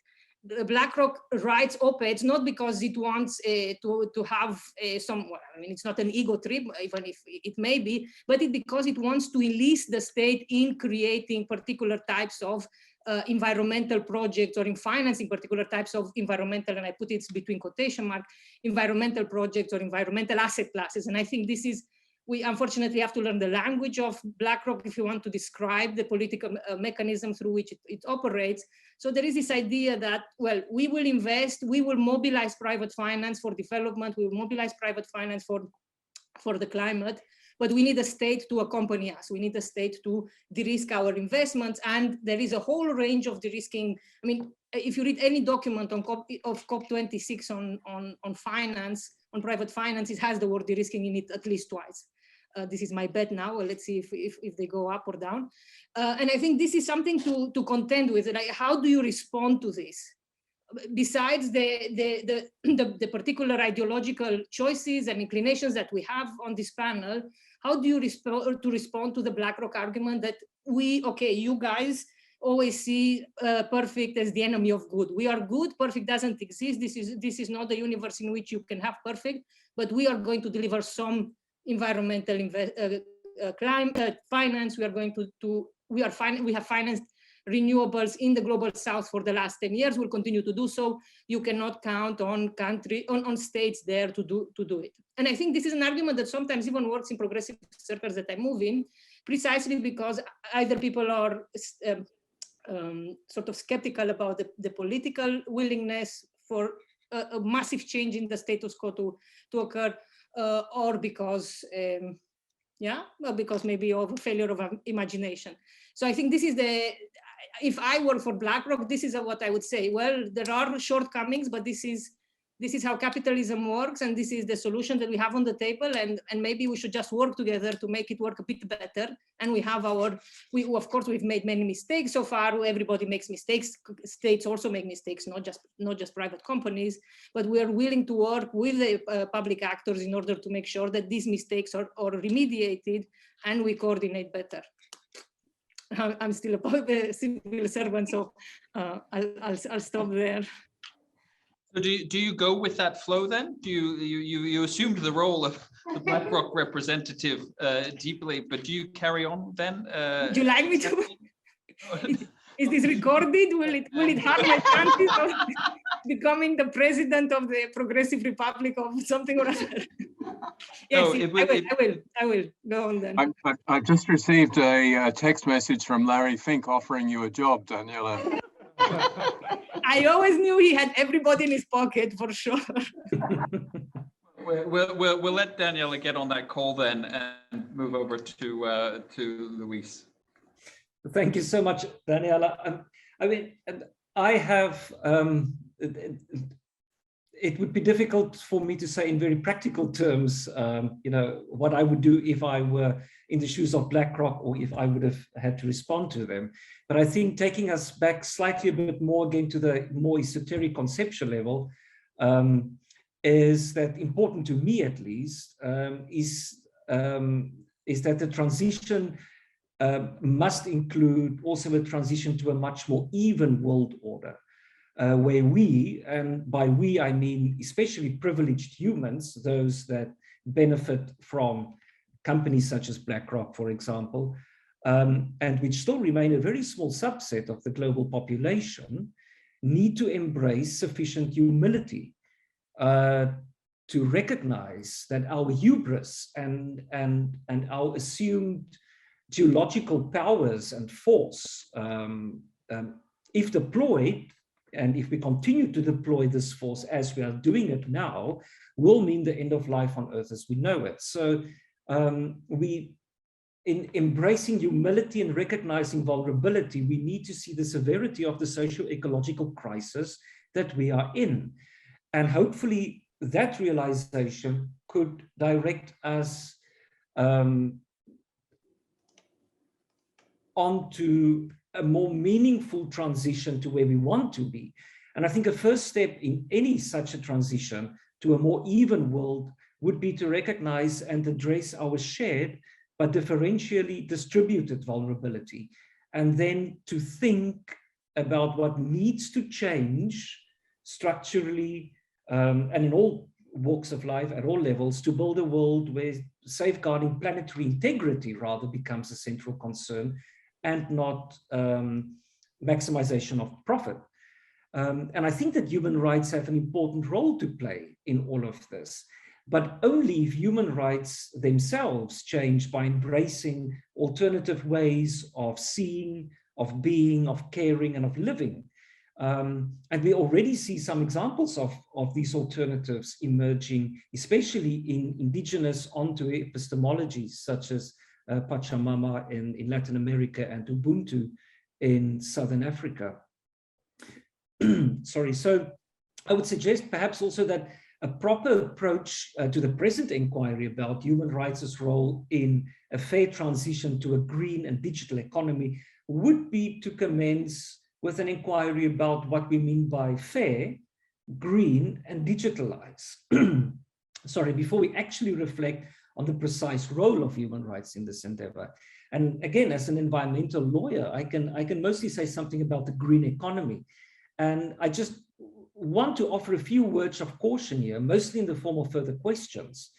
BlackRock writes op-eds not because it wants to have some, well, I mean, it's not an ego trip, even if it may be, but because it wants to enlist the state in creating particular types of environmental projects, or in financing particular types of environmental, and I put it between quotation marks, environmental projects or environmental asset classes. And I think this is, we unfortunately have to learn the language of BlackRock if you want to describe the political mechanism through which it operates. So there is this idea that, well, we will invest, we will mobilize private finance for development, we will mobilize private finance for the climate, but we need a state to accompany us. We need a state to de-risk our investments. And there is a whole range of de-risking. I mean, if you read any document of COP26 on finance, on private finance, it has the word de-risking in it at least twice. This is my bet now. Let's see if they go up or down. And I think this is something to contend with. Like, how do you respond to this? Besides the particular ideological choices and inclinations that we have on this panel, how do you respond to the BlackRock argument that you guys always see perfect as the enemy of good? We are good, perfect doesn't exist. This is not the universe in which you can have perfect, but we are going to deliver some environmental climate finance. We are going we have financed renewables in the global south for the last 10 years. We'll continue to do so. You cannot count on states there to do it. And I think this is an argument that sometimes even works in progressive circles that I move in, precisely because either people are sort of skeptical about the political willingness for a massive change in the status quo to occur, or because because maybe of a failure of imagination. So I think this is if I were for BlackRock, this is what I would say. Well, there are shortcomings, but this is how capitalism works, and this is the solution that we have on the table, and maybe we should just work together to make it work a bit better. And we have of course, we've made many mistakes so far. Everybody makes mistakes. States also make mistakes, not just private companies, but we are willing to work with the public actors in order to make sure that these mistakes are remediated and we coordinate better. I'm still a civil servant, so I'll stop there. So do you go with that flow then? Do you assumed the role of the BlackRock representative deeply, but do you carry on then? Would you like me to? Is this recorded? Will it harm my chances of becoming the president of the Progressive Republic of something or other? Yes, no, I will. Go on then. I just received a text message from Larry Fink offering you a job, Daniela. I always knew he had everybody in his pocket, for sure. We'll let Daniela get on that call then and move over to Luis. Thank you so much, Daniela. I mean, I have, it would be difficult for me to say in very practical terms, what I would do if I were in the shoes of BlackRock, or if I would have had to respond to them. But I think taking us back slightly a bit more again to the more esoteric conceptual level, is that important to me at least, is that the transition must include also a transition to a much more even world order, where we, and by we I mean especially privileged humans, those that benefit from companies such as BlackRock, for example, and which still remain a very small subset of the global population, need to embrace sufficient humility to recognize that our hubris and our assumed geological powers and force, if deployed, and if we continue to deploy this force as we are doing it now, will mean the end of life on Earth as we know it. So in embracing humility and recognizing vulnerability, we need to see the severity of the socio-ecological crisis that we are in. And hopefully that realization could direct us onto a more meaningful transition to where we want to be. And I think a first step in any such a transition to a more even world would be to recognize and address our shared but differentially distributed vulnerability, and then to think about what needs to change structurally and in all walks of life at all levels to build a world where safeguarding planetary integrity rather becomes a central concern and not maximization of profit. And I think that human rights have an important role to play in all of this, but only if human rights themselves change by embracing alternative ways of seeing, of being, of caring, and of living. And we already see some examples of these alternatives emerging, especially in indigenous onto epistemologies such as Pachamama in Latin America and Ubuntu in Southern Africa. Sorry, so I would suggest perhaps also that a proper approach to the present inquiry about human rights' role in a fair transition to a green and digital economy would be to commence with an inquiry about what we mean by fair, green, and digitalize. Sorry, before we actually reflect on the precise role of human rights in this endeavor. And again, as an environmental lawyer, I can mostly say something about the green economy. And I just want to offer a few words of caution here, mostly in the form of further questions.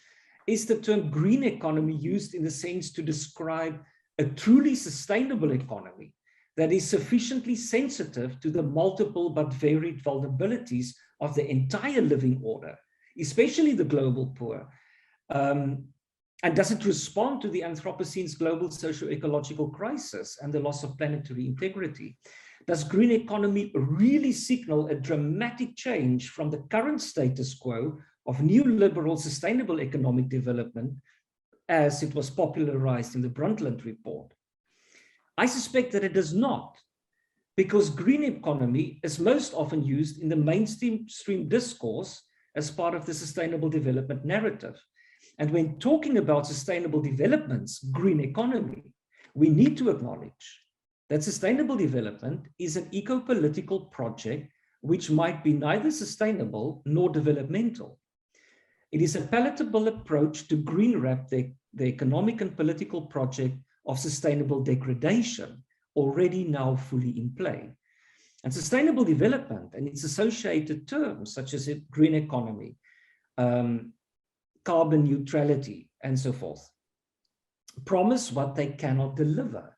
Is the term green economy used in the sense to describe a truly sustainable economy that is sufficiently sensitive to the multiple but varied vulnerabilities of the entire living order, especially the global poor? And does it respond to the Anthropocene's global socio-ecological crisis and the loss of planetary integrity? Does green economy really signal a dramatic change from the current status quo of neoliberal sustainable economic development as it was popularized in the Brundtland Report? I suspect that it does not, because green economy is most often used in the mainstream discourse as part of the sustainable development narrative. And when talking about sustainable development's green economy, we need to acknowledge that sustainable development is an eco-political project which might be neither sustainable nor developmental. It is a palatable approach to green wrap the economic and political project of sustainable degradation, already now fully in play. And sustainable development and its associated terms, such as green economy, carbon neutrality, and so forth, promise what they cannot deliver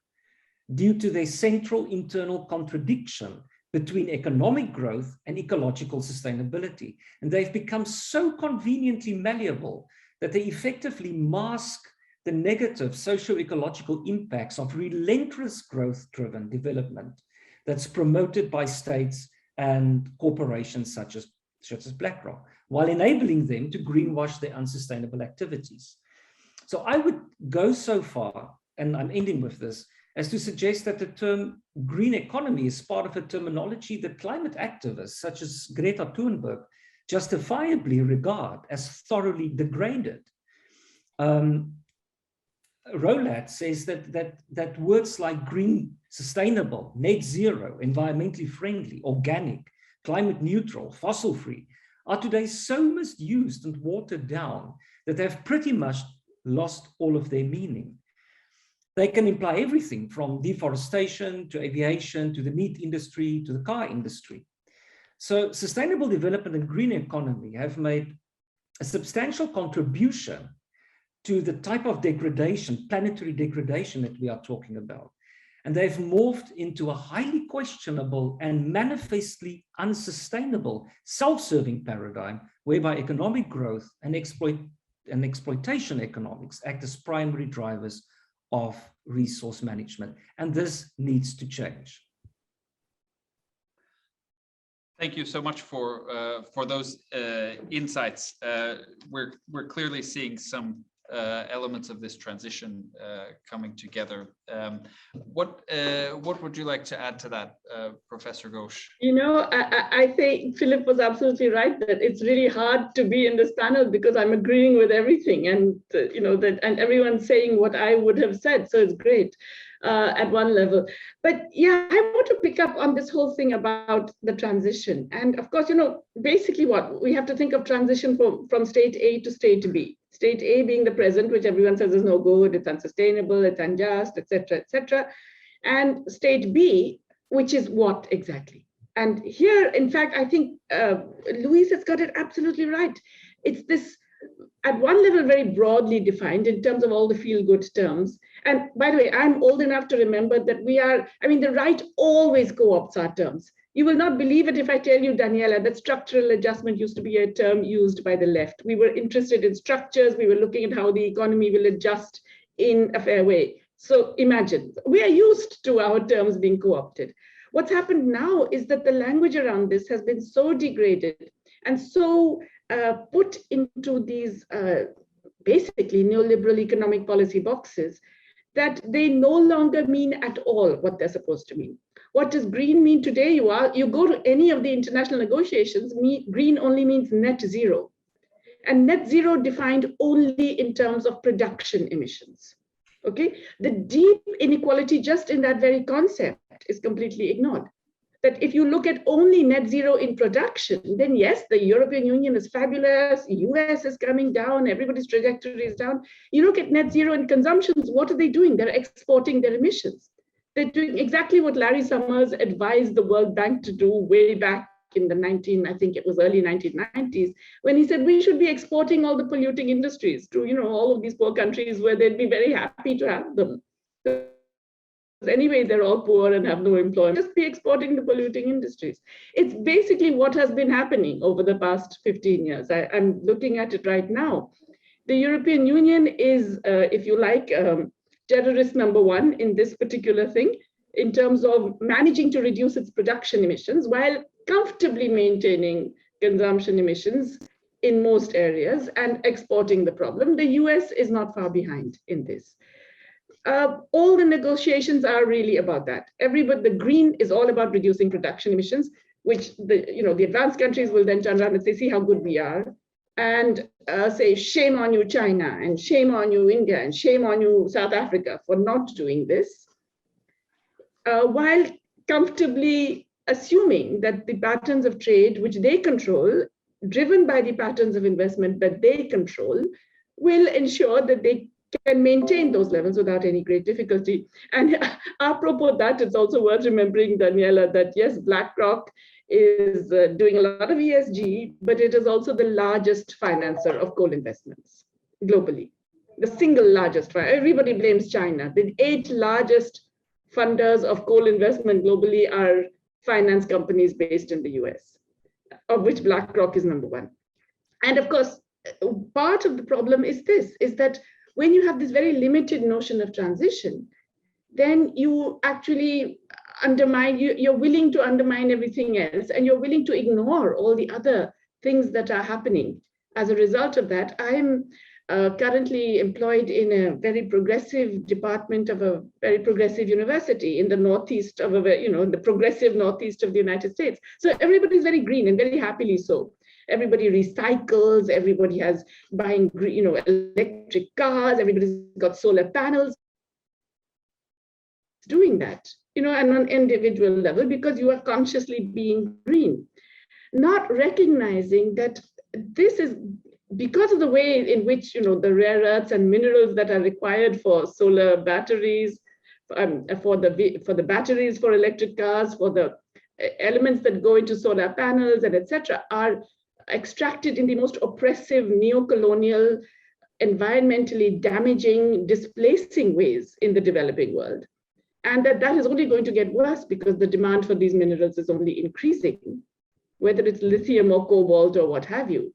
due to their central internal contradiction between economic growth and ecological sustainability. And they've become so conveniently malleable that they effectively mask the negative socio-ecological impacts of relentless growth-driven development that's promoted by states and corporations such as BlackRock, while enabling them to greenwash their unsustainable activities. So I would go so far, and I'm ending with this, as to suggest that the term green economy is part of a terminology that climate activists such as Greta Thunberg justifiably regard as thoroughly degraded. Rolat says that words like green, sustainable, net zero, environmentally friendly, organic, climate neutral, fossil free are today so misused and watered down that they've pretty much lost all of their meaning. They can imply everything from deforestation to aviation to the meat industry to the car industry. So sustainable development and green economy have made a substantial contribution to the type of degradation, planetary degradation that we are talking about. And they've morphed into a highly questionable and manifestly unsustainable self-serving paradigm whereby economic growth and exploitation economics act as primary drivers of resource management. And this needs to change. Thank you so much for those insights. We're clearly seeing some elements of this transition coming together. What would you like to add to that, Professor Ghosh? You know, I think Philip was absolutely right that it's really hard to be in this panel because I'm agreeing with everything, and you know that, and everyone's saying what I would have said. So it's great at one level. But yeah, I want to pick up on this whole thing about the transition. And of course, you know, basically what we have to think of transition from state A to state B. State A being the present, which everyone says is no good, it's unsustainable, it's unjust, etc., etc. And state B, which is what exactly? And here, in fact, I think Louise has got it absolutely right. It's this, at one level, very broadly defined in terms of all the feel-good terms. And by the way, I'm old enough to remember that we are, I mean, the right always co-opts our terms. You will not believe it if I tell you, Daniela, that structural adjustment used to be a term used by the left. We were interested in structures. We were looking at how the economy will adjust in a fair way. So imagine, we are used to our terms being co-opted. What's happened now is that the language around this has been so degraded and so put into these basically neoliberal economic policy boxes that they no longer mean at all what they're supposed to mean. What does green mean today? You go to any of the international negotiations, green only means net zero. And net zero defined only in terms of production emissions. Okay, the deep inequality just in that very concept is completely ignored. That if you look at only net zero in production, then yes, the European Union is fabulous, US is coming down, everybody's trajectory is down. You look at net zero in consumptions, what are they doing? They're exporting their emissions. They're doing exactly what Larry Summers advised the World Bank to do way back in the early 1990s, when he said we should be exporting all the polluting industries to, you know, all of these poor countries where they'd be very happy to have them. Anyway, they're all poor and have no employment. Just be exporting the polluting industries. It's basically what has been happening over the past 15 years. I'm looking at it right now. The European Union is, if you like, terrorist number one in this particular thing, in terms of managing to reduce its production emissions while comfortably maintaining consumption emissions in most areas and exporting the problem. The US is not far behind in this. All the negotiations are really about that. The green is all about reducing production emissions, which the advanced countries will then turn around and say, see how good we are, and say, shame on you, China, and shame on you, India, and shame on you, South Africa, for not doing this, while comfortably assuming that the patterns of trade, which they control, driven by the patterns of investment that they control, will ensure that they can maintain those levels without any great difficulty. And apropos that, it's also worth remembering, Daniela, that yes, BlackRock is doing a lot of ESG, but it is also the largest financer of coal investments globally. The single largest, everybody blames China. The 8 largest funders of coal investment globally are finance companies based in the US, of which BlackRock is number 1. And of course, part of the problem is that when you have this very limited notion of transition, then you actually undermine, you're willing to undermine everything else, and you're willing to ignore all the other things that are happening. As a result of that, I'm currently employed in a very progressive department of a very progressive university in the northeast of the progressive northeast of the United States. So everybody's very green and very happily so. Everybody recycles, everybody has buying electric cars, everybody's got solar panels. Doing that, and on an individual level, because you are consciously being green. not recognizing that this is because of the way in which, you know, the rare earths and minerals that are required for solar batteries, for the batteries for electric cars, for the elements that go into solar panels and etc., are extracted in the most oppressive, neo-colonial, environmentally damaging, displacing ways in the developing world. And that is only going to get worse because the demand for these minerals is only increasing, whether it's lithium or cobalt or what have you.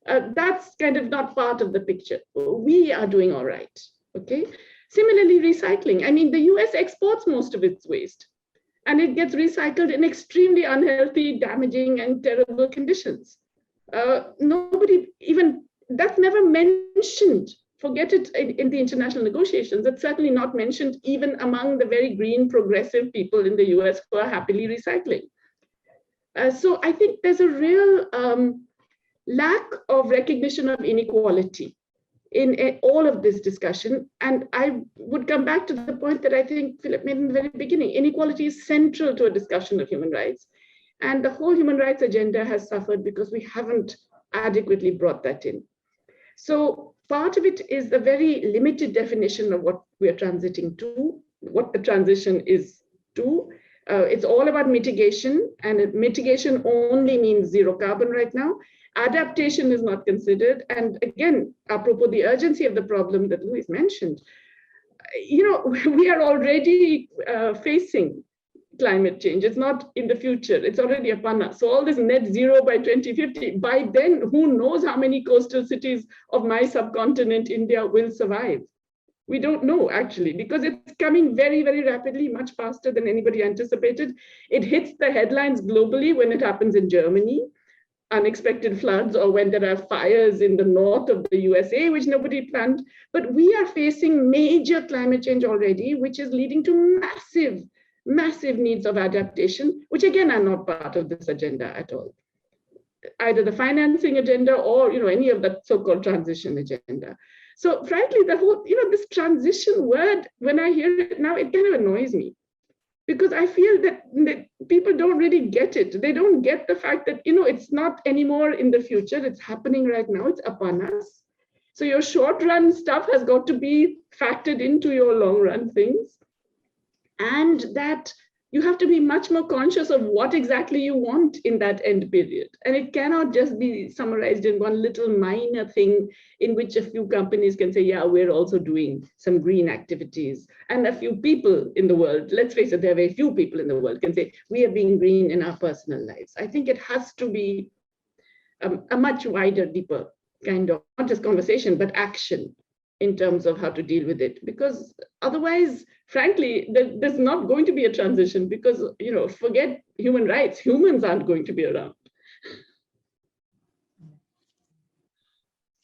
That's kind of not part of the picture. We are doing all right, okay? Similarly, recycling. I mean, the US exports most of its waste, and it gets recycled in extremely unhealthy, damaging, and terrible conditions. Nobody even, that's never mentioned. Forget it in the international negotiations. It's certainly not mentioned even among the very green, progressive people in the US who are happily recycling. So I think there's a real lack of recognition of inequality in all of this discussion. And I would come back to the point that I think Philip made in the very beginning. Inequality is central to a discussion of human rights. And the whole human rights agenda has suffered because we haven't adequately brought that in. So part of it is the very limited definition of what we are transiting to, what the transition is to. It's all about mitigation, and mitigation only means zero carbon right now. Adaptation is not considered. And again, apropos the urgency of the problem that Louis mentioned, you know, we are already facing climate change. It's not in the future, it's already upon us. So all this net zero by 2050, by then, who knows how many coastal cities of my subcontinent, India, will survive? We don't know actually, because it's coming very, very rapidly, much faster than anybody anticipated. It hits the headlines globally when it happens in Germany, unexpected floods, or when there are fires in the north of the USA, which nobody planned. But we are facing major climate change already, which is leading to massive needs of adaptation, which again are not part of this agenda at all. Either the financing agenda or, you know, any of the so-called transition agenda. So frankly, the whole, you know, this transition word, when I hear it now, it kind of annoys me, because I feel that people don't really get it. They don't get the fact that, you know, it's not anymore in the future, it's happening right now, it's upon us. So your short run stuff has got to be factored into your long run things. And that you have to be much more conscious of what exactly you want in that end period. And it cannot just be summarized in one little minor thing in which a few companies can say, yeah, we're also doing some green activities. And a few people in the world, let's face it, there are very few people in the world can say, we are being green in our personal lives. I think it has to be a much wider, deeper kind of, not just conversation, but action in terms of how to deal with it. Because otherwise, frankly, there's not going to be a transition, because, you know, forget human rights, humans aren't going to be around.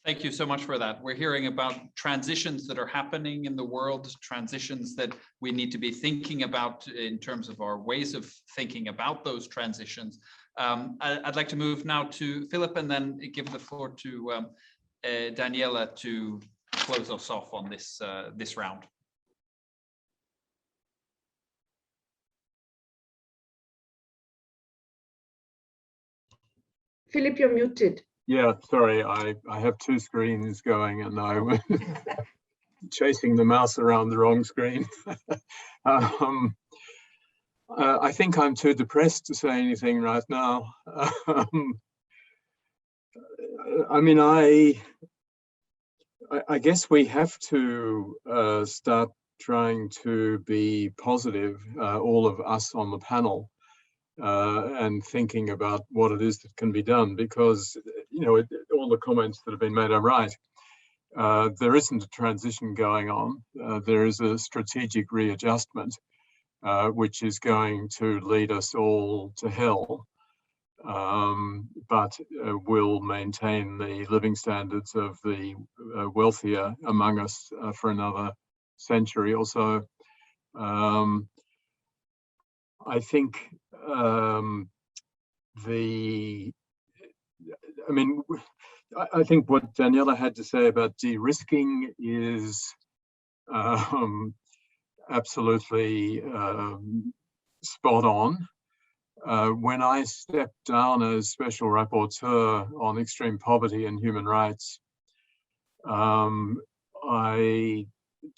Thank you so much for that. We're hearing about transitions that are happening in the world, transitions that we need to be thinking about in terms of our ways of thinking about those transitions. I'd like to move now to Philip and then give the floor to Daniela to close us off on this this round. Philip, you're muted. Yeah, sorry, I have two screens going and I was chasing the mouse around the wrong screen. I think I'm too depressed to say anything right now. I mean, I guess we have to start trying to be positive, all of us on the panel, and thinking about what it is that can be done, because, you know, all the comments that have been made are right. There isn't a transition going on. There is a strategic readjustment, which is going to lead us all to hell. But will maintain the living standards of the wealthier among us for another century or so. I think I think what Daniela had to say about de-risking is absolutely spot on. When I stepped down as Special Rapporteur on extreme poverty and human rights, I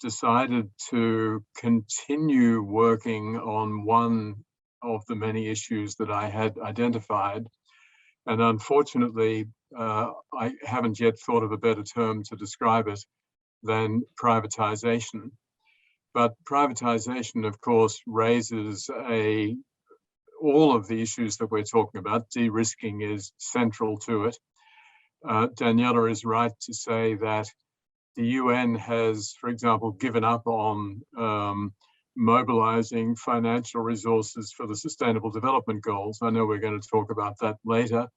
decided to continue working on one of the many issues that I had identified. And unfortunately, I haven't yet thought of a better term to describe it than privatization. But privatization, of course, raises all of the issues that we're talking about. De-risking is central to it. Daniela is right to say that the UN has, for example, given up on mobilizing financial resources for the Sustainable Development Goals. I know we're going to talk about that later,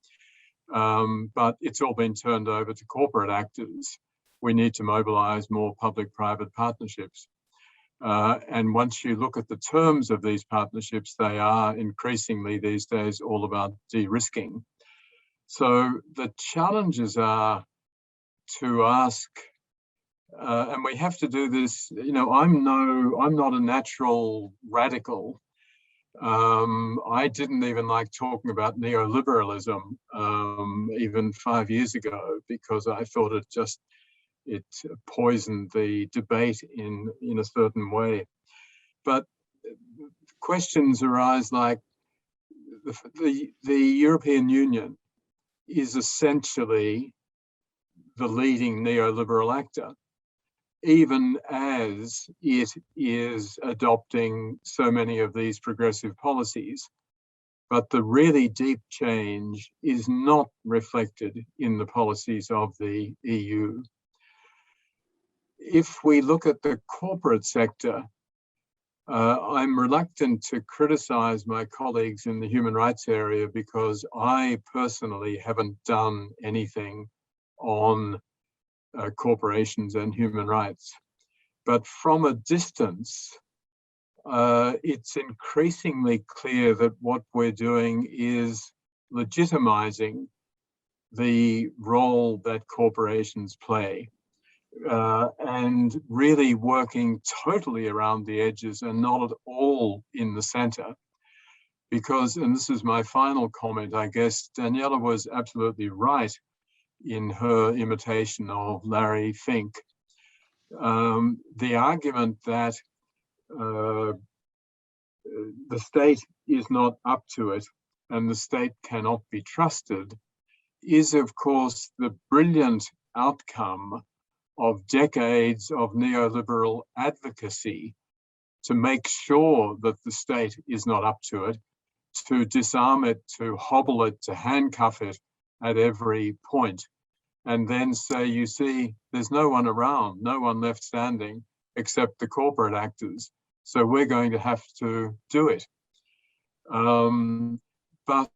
but it's all been turned over to corporate actors. We need to mobilize more public-private partnerships. And once you look at the terms of these partnerships, they are increasingly these days all about de-risking. So the challenges are to ask, and we have to do this, you know, I'm not a natural radical. I didn't even like talking about neoliberalism even 5 years ago, because I thought it poisoned the debate in a certain way. But questions arise like the European Union is essentially the leading neoliberal actor, even as it is adopting so many of these progressive policies. But the really deep change is not reflected in the policies of the EU. If we look at the corporate sector, I'm reluctant to criticize my colleagues in the human rights area because I personally haven't done anything on corporations and human rights. But from a distance, it's increasingly clear that what we're doing is legitimizing the role that corporations play. And really working totally around the edges and not at all in the center. Because, and this is my final comment, I guess, Daniela was absolutely right in her imitation of Larry Fink. The argument that the state is not up to it and the state cannot be trusted is, of course, the brilliant outcome of decades of neoliberal advocacy to make sure that the state is not up to it, to disarm it, to hobble it, to handcuff it at every point, and then say, you see, there's no one around, no one left standing except the corporate actors. So we're going to have to do it. But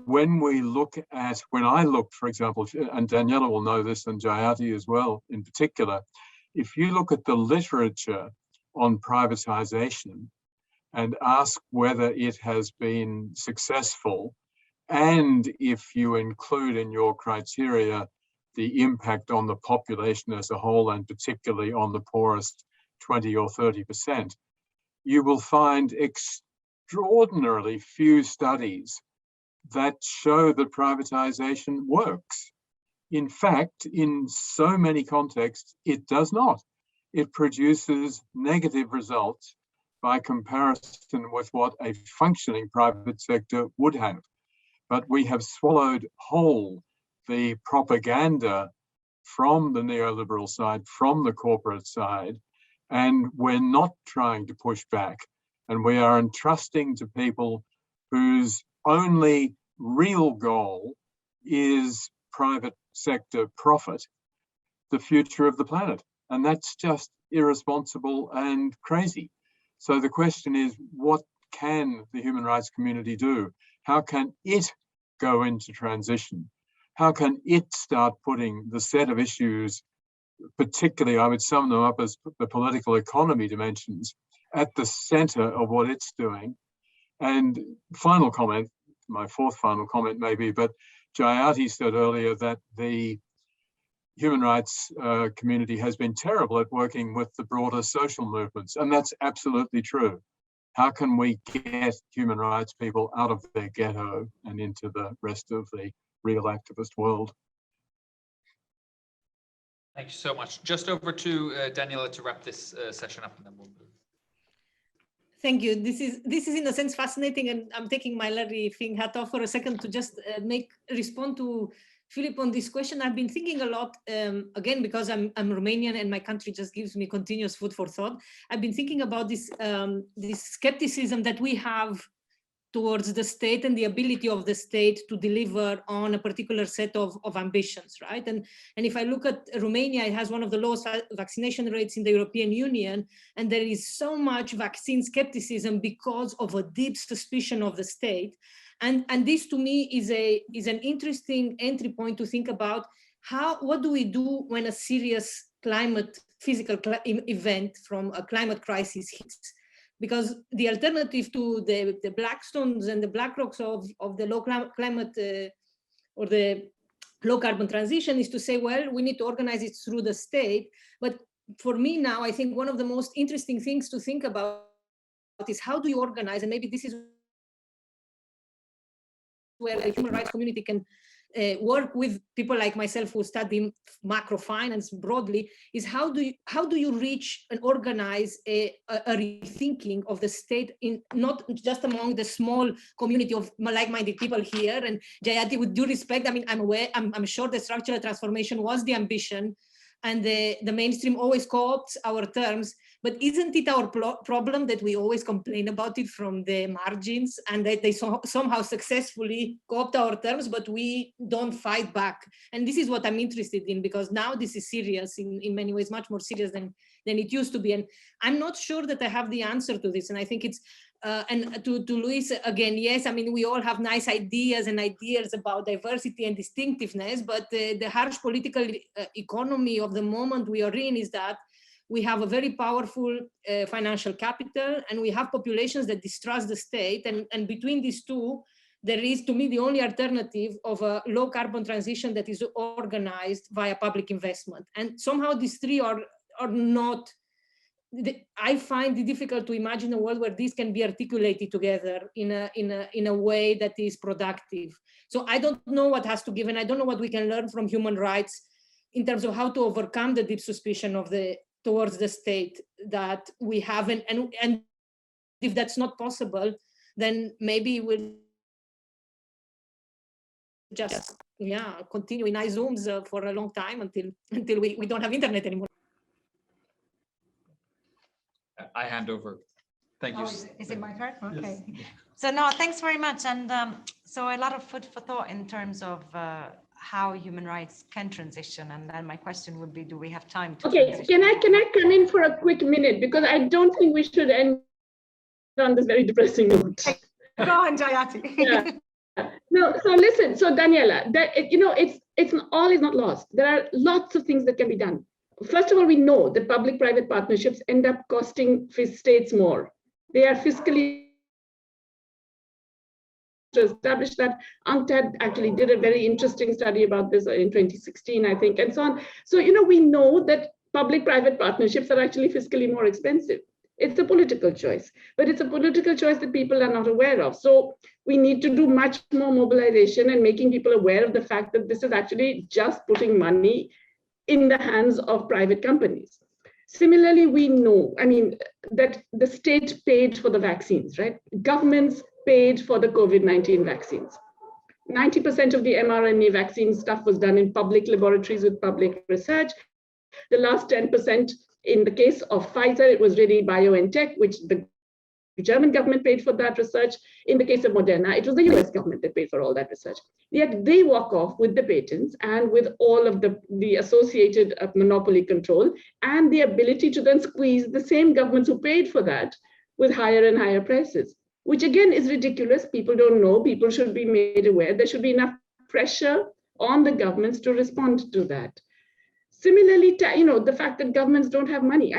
when I look, for example, and Daniela will know this and Jayati as well in particular, if you look at the literature on privatization and ask whether it has been successful, and if you include in your criteria the impact on the population as a whole and particularly on the poorest 20 or 30%, you will find extraordinarily few studies that show that privatization works. In fact, in so many contexts, it does not. It produces negative results by comparison with what a functioning private sector would have. But we have swallowed whole the propaganda from the neoliberal side, from the corporate side, and we're not trying to push back. And we are entrusting to people whose only real goal is private sector profit, the future of the planet. And that's just irresponsible and crazy. So the question is, what can the human rights community do? How can it go into transition? How can it start putting the set of issues, particularly I would sum them up as the political economy dimensions, at the center of what it's doing? And final comment, my fourth final comment maybe, but Jayati said earlier that the human rights community has been terrible at working with the broader social movements, and that's absolutely true. how can we get human rights people out of their ghetto and into the rest of the real activist world? Thank you so much. Just over to Daniela to wrap this session up, and then we'll move. Thank you. This is in a sense fascinating, and I'm taking my Larry Fink hat off for a second to just respond to Philip on this question. I've been thinking a lot, again, because I'm Romanian and my country just gives me continuous food for thought. I've been thinking about this skepticism that we have towards the state and the ability of the state to deliver on a particular set of ambitions, right? And if I look at Romania, it has one of the lowest vaccination rates in the European Union, and there is so much vaccine skepticism because of a deep suspicion of the state. And this to me is an interesting entry point to think about what do we do when a serious physical event from a climate crisis hits? Because the alternative to the Blackstones and the BlackRocks of the low climate or the low carbon transition is to say, well, we need to organize it through the state. But for me now, I think one of the most interesting things to think about is how do you organize, and maybe this is where the human rights community can work with people like myself who study macro finance broadly, is how do you reach and organize a rethinking of the state in not just among the small community of like-minded people here. And Jayati, with due respect, I mean, I'm sure the structural transformation was the ambition, and the mainstream always co-opts our terms. But isn't it our problem that we always complain about it from the margins, and that they somehow successfully co-opt our terms, but we don't fight back? And this is what I'm interested in, because now this is serious in many ways, much more serious than it used to be. And I'm not sure that I have the answer to this. And I think it's, and to Luis again, yes, I mean, we all have nice ideas about diversity and distinctiveness, but the harsh political economy of the moment we are in is that we have a very powerful financial capital, and we have populations that distrust the state. And between these two, there is, to me, the only alternative of a low carbon transition that is organized via public investment. And somehow these three are not, I find it difficult to imagine a world where these can be articulated together in a way that is productive. So I don't know what has to give, and I don't know what we can learn from human rights in terms of how to overcome the deep suspicion towards the state that we have. And if that's not possible, then maybe we'll just continue in iZooms for a long time until we don't have internet anymore. I hand over. Thank you. Is it my turn? Okay. Yes. So no, thanks very much. And so a lot of food for thought in terms of how human rights can transition. And then my question would be, do we have time to transition? Can I come in for a quick minute? Because I don't think we should end on this very depressing note. Go on, Jayati. Yeah. No, so listen, so Daniela, it's all is not lost. There are lots of things that can be done. First of all, we know that public-private partnerships end up costing states more. They are fiscally to establish that. UNCTAD actually did a very interesting study about this in 2016, I think, and so on. So, we know that public-private partnerships are actually fiscally more expensive. It's a political choice, but it's a political choice that people are not aware of. So we need to do much more mobilization and making people aware of the fact that this is actually just putting money in the hands of private companies. Similarly, we know, that the state paid for the vaccines, right? Governments paid for the COVID-19 vaccines. 90% of the mRNA vaccine stuff was done in public laboratories with public research. The last 10%, in the case of Pfizer, it was really BioNTech, which the German government paid for that research. In the case of Moderna, it was the US government that paid for all that research. Yet they walk off with the patents and with all of the associated monopoly control and the ability to then squeeze the same governments who paid for that with higher and higher prices, which again is ridiculous. People don't know. People should be made aware. There should be enough pressure on the governments to respond to that. Similarly, the fact that governments don't have money.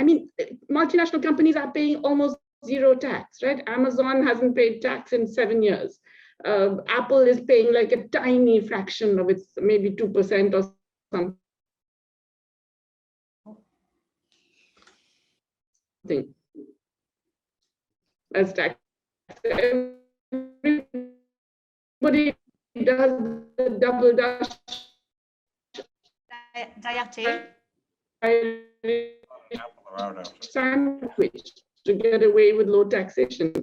Multinational companies are paying almost zero tax, right? Amazon hasn't paid tax in 7 years. Apple is paying like a tiny fraction of its, maybe 2% or something. as tax. Everybody does the double dash. Jayati? Sandwich to get away with low taxation.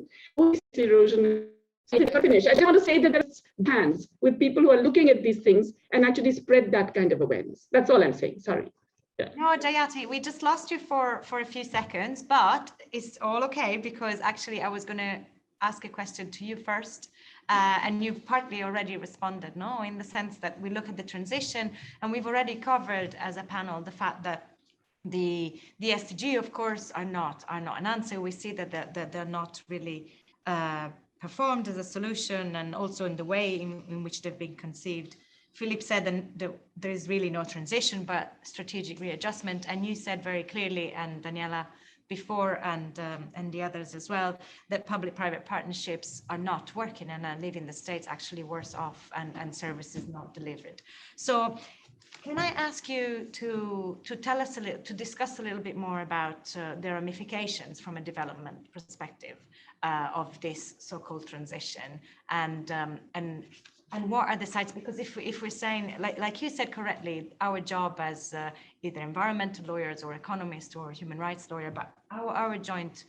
Erosion. I just want to say that there's bands with people who are looking at these things and actually spread that kind of awareness. That's all I'm saying. Sorry. Yeah. No, Jayati, we just lost you for a few seconds, but it's all okay because actually I was going to ask a question to you first. And you've partly already responded, no, in the sense that we look at the transition and we've already covered as a panel the fact that the SDG, of course, are not an answer. We see that they're not really performed as a solution, and also in the way in which they've been conceived. Philip said that there is really no transition, but strategic readjustment. And you said very clearly, and Daniela before, and the others as well, that public-private partnerships are not working and are leaving the states actually worse off, and services not delivered. So can I ask you to tell us to discuss a little bit more about the ramifications from a development perspective of this so-called transition, and what are the sides? Because if we're saying, like you said correctly, our job as either environmental lawyers or economists or human rights lawyer, but our joint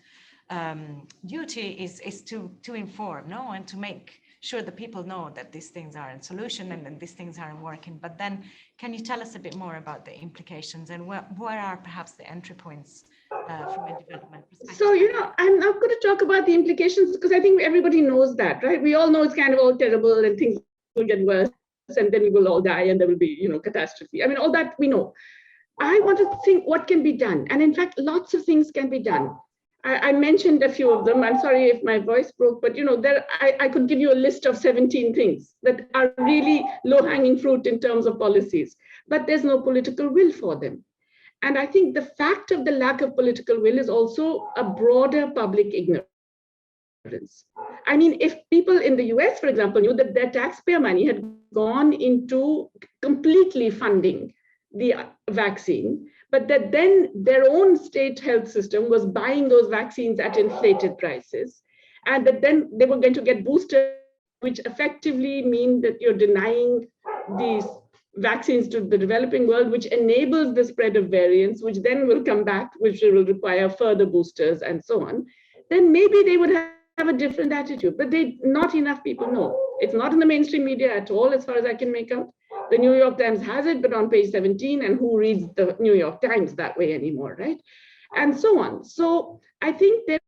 duty is to inform, no, and to make sure that people know that these things are a solution and that these things aren't working. But then, can you tell us a bit more about the implications and where are perhaps the entry points from a development perspective? So, I'm not going to talk about the implications because I think everybody knows that, right? We all know it's kind of all terrible and things will get worse and then we will all die and there will be, catastrophe. I mean, all that we know. I want to think what can be done. And in fact, lots of things can be done. I mentioned a few of them. I'm sorry if my voice broke, but I could give you a list of 17 things that are really low-hanging fruit in terms of policies, but there's no political will for them. And I think the fact of the lack of political will is also a broader public ignorance. I mean, if people in the US, for example, knew that their taxpayer money had gone into completely funding the vaccine, but that then their own state health system was buying those vaccines at inflated prices, and that then they were going to get boosters, which effectively mean that you're denying these vaccines to the developing world, which enables the spread of variants, which then will come back, which will require further boosters and so on, then maybe they would have a different attitude. But not enough people know. It's not in the mainstream media at all, as far as I can make out. The New York Times has it, but on page 17, and who reads the New York Times that way anymore, right? And so on. So I think there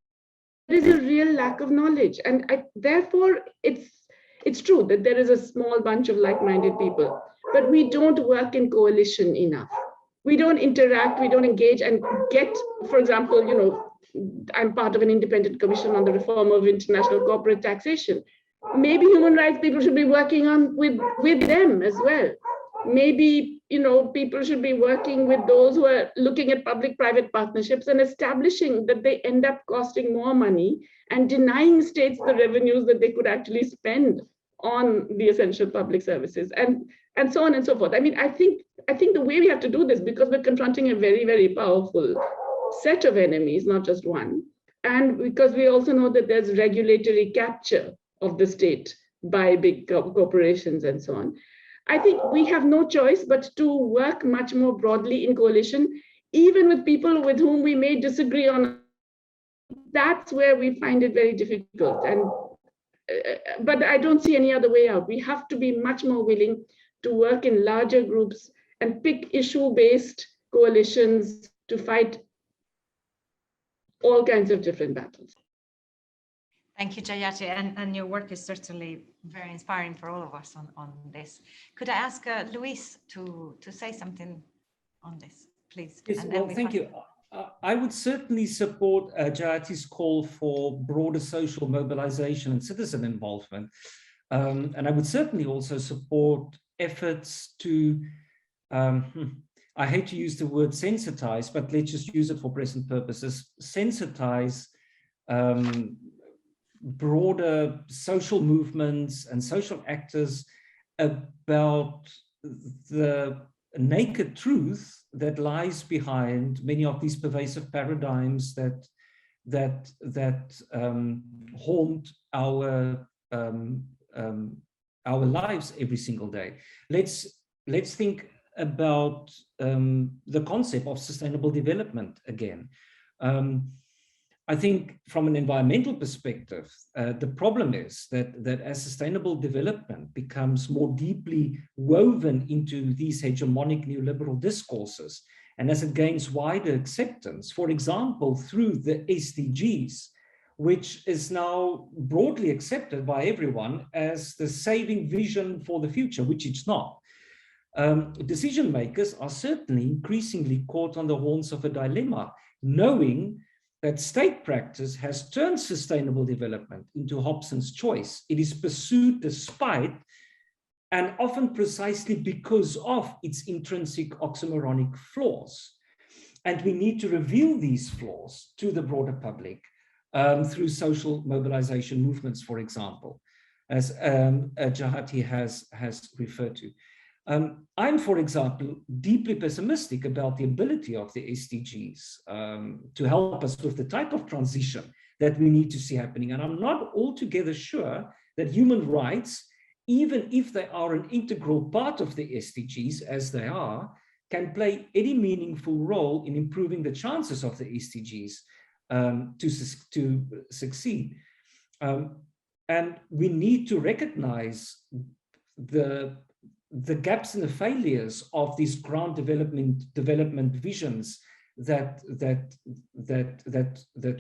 is a real lack of knowledge. And therefore, it's true that there is a small bunch of like-minded people, but we don't work in coalition enough. We don't interact, we don't engage and get, for example, I'm part of an independent commission on the reform of international corporate taxation. Maybe human rights people should be working on with them as well. Maybe, people should be working with those who are looking at public-private partnerships and establishing that they end up costing more money and denying states the revenues that they could actually spend on the essential public services and so on and so forth. I mean, I think the way we have to do this, because we're confronting a very, very powerful set of enemies, not just one, and because we also know that there's regulatory capture of the state by big corporations and so on. I think we have no choice but to work much more broadly in coalition, even with people with whom we may disagree on. That's where we find it very difficult. But I don't see any other way out. We have to be much more willing to work in larger groups and pick issue-based coalitions to fight all kinds of different battles. Thank you, Jayati, and your work is certainly very inspiring for all of us on this. Could I ask Luis to say something on this, please? Yes, well, thank you. I would certainly support Jayati's call for broader social mobilization and citizen involvement. And I would certainly also support efforts to, I hate to use the word sensitize, but let's just use it for present purposes, sensitize broader social movements and social actors about the naked truth that lies behind many of these pervasive paradigms that that haunt our lives every single day. Let's think about the concept of sustainable development again. I think from an environmental perspective, the problem is that as sustainable development becomes more deeply woven into these hegemonic neoliberal discourses, and as it gains wider acceptance, for example, through the SDGs, which is now broadly accepted by everyone as the saving vision for the future, which it's not. Decision makers are certainly increasingly caught on the horns of a dilemma, knowing that state practice has turned sustainable development into Hobson's choice. It is pursued despite and often precisely because of its intrinsic oxymoronic flaws. And we need to reveal these flaws to the broader public through social mobilization movements, for example, as Jayati has referred to. I'm, for example, deeply pessimistic about the ability of the SDGs to help us with the type of transition that we need to see happening. And I'm not altogether sure that human rights, even if they are an integral part of the SDGs, as they are, can play any meaningful role in improving the chances of the SDGs to succeed. And we need to recognize the gaps and the failures of these grand development visions that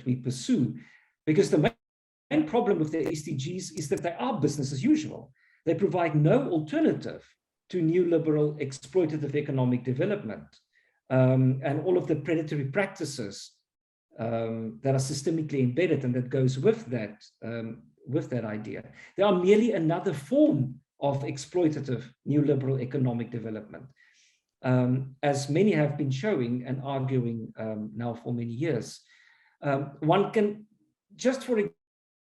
we pursue, because the main problem with the SDGs is that they are business as usual. They provide no alternative to neoliberal exploitative economic development and all of the predatory practices that are systemically embedded and that goes with that idea. They are merely another form of exploitative neoliberal economic development, as many have been showing and arguing now for many years. One can, just for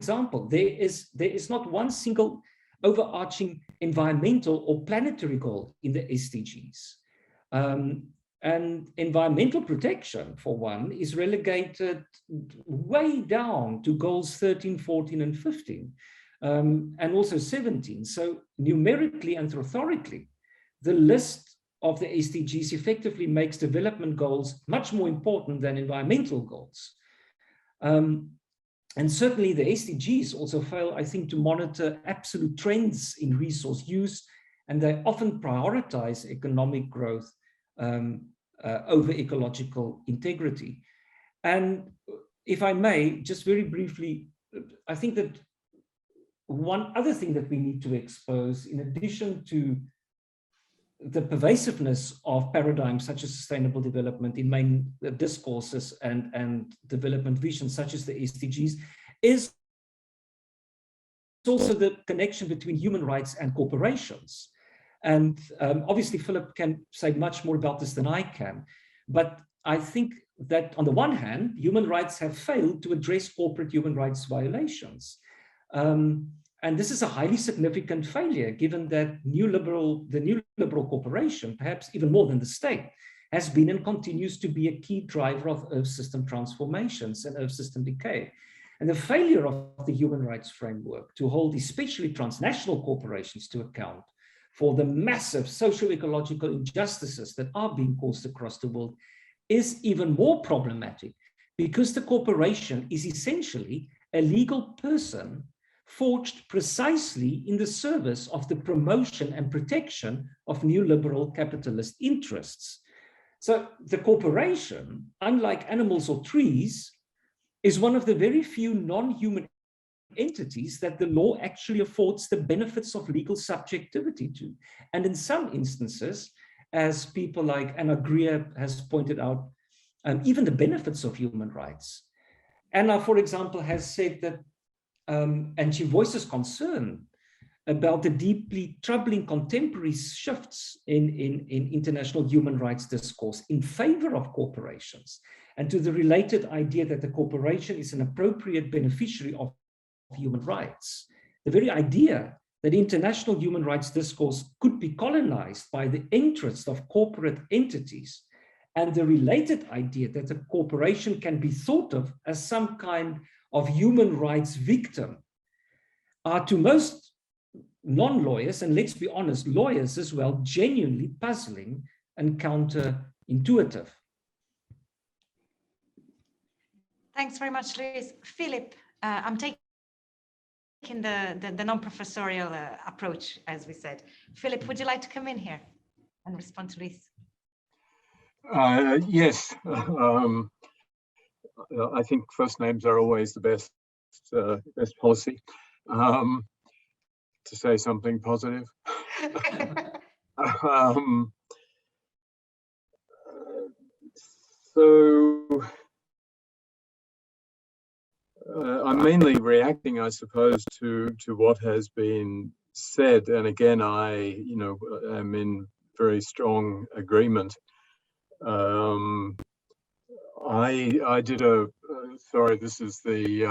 example, there is not one single overarching environmental or planetary goal in the SDGs. And environmental protection, for one, is relegated way down to goals 13, 14, and 15. And also 17. So numerically and rhetorically, the list of the SDGs effectively makes development goals much more important than environmental goals. And certainly the SDGs also fail, I think, to monitor absolute trends in resource use, and they often prioritize economic growth over ecological integrity. And if I may, just very briefly, I think that one other thing that we need to expose, in addition to the pervasiveness of paradigms such as sustainable development in main discourses and development visions such as the SDGs, is also the connection between human rights and corporations. And obviously Philip can say much more about this than I can, but I think that on the one hand, human rights have failed to address corporate human rights violations. And this is a highly significant failure, given that the neoliberal corporation, perhaps even more than the state, has been and continues to be a key driver of Earth system transformations and Earth system decay. And the failure of the human rights framework to hold especially transnational corporations to account for the massive socio-ecological injustices that are being caused across the world is even more problematic, because the corporation is essentially a legal person forged precisely in the service of the promotion and protection of neoliberal capitalist interests. So the corporation, unlike animals or trees, is one of the very few non-human entities that the law actually affords the benefits of legal subjectivity to. And in some instances, as people like Anna Greer has pointed out, even the benefits of human rights. Anna, for example, has said that, and she voices concern about the deeply troubling contemporary shifts in international human rights discourse in favor of corporations, and to the related idea that the corporation is an appropriate beneficiary of human rights. The very idea that international human rights discourse could be colonized by the interests of corporate entities and the related idea that a corporation can be thought of as some kind of human rights victim are to most non-lawyers, and let's be honest, lawyers as well, genuinely puzzling and counterintuitive. Thanks very much, Luis. Philip, I'm taking the non-professorial approach, as we said. Philip, would you like to come in here and respond to Luis? Yes. I think first names are always the best policy. To say something positive. I'm mainly reacting, I suppose, to what has been said, and again, I am in very strong agreement. I did a sorry, this is the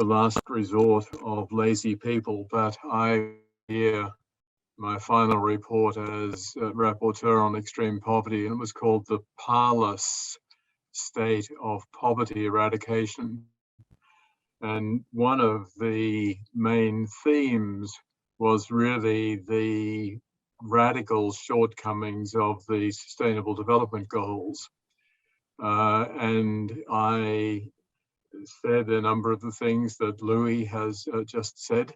last resort of lazy people, but I hear my final report as rapporteur on extreme poverty, and it was called the Parlous State of Poverty Eradication. And one of the main themes was really the radical shortcomings of the Sustainable Development Goals. And I said a number of the things that Louis has just said.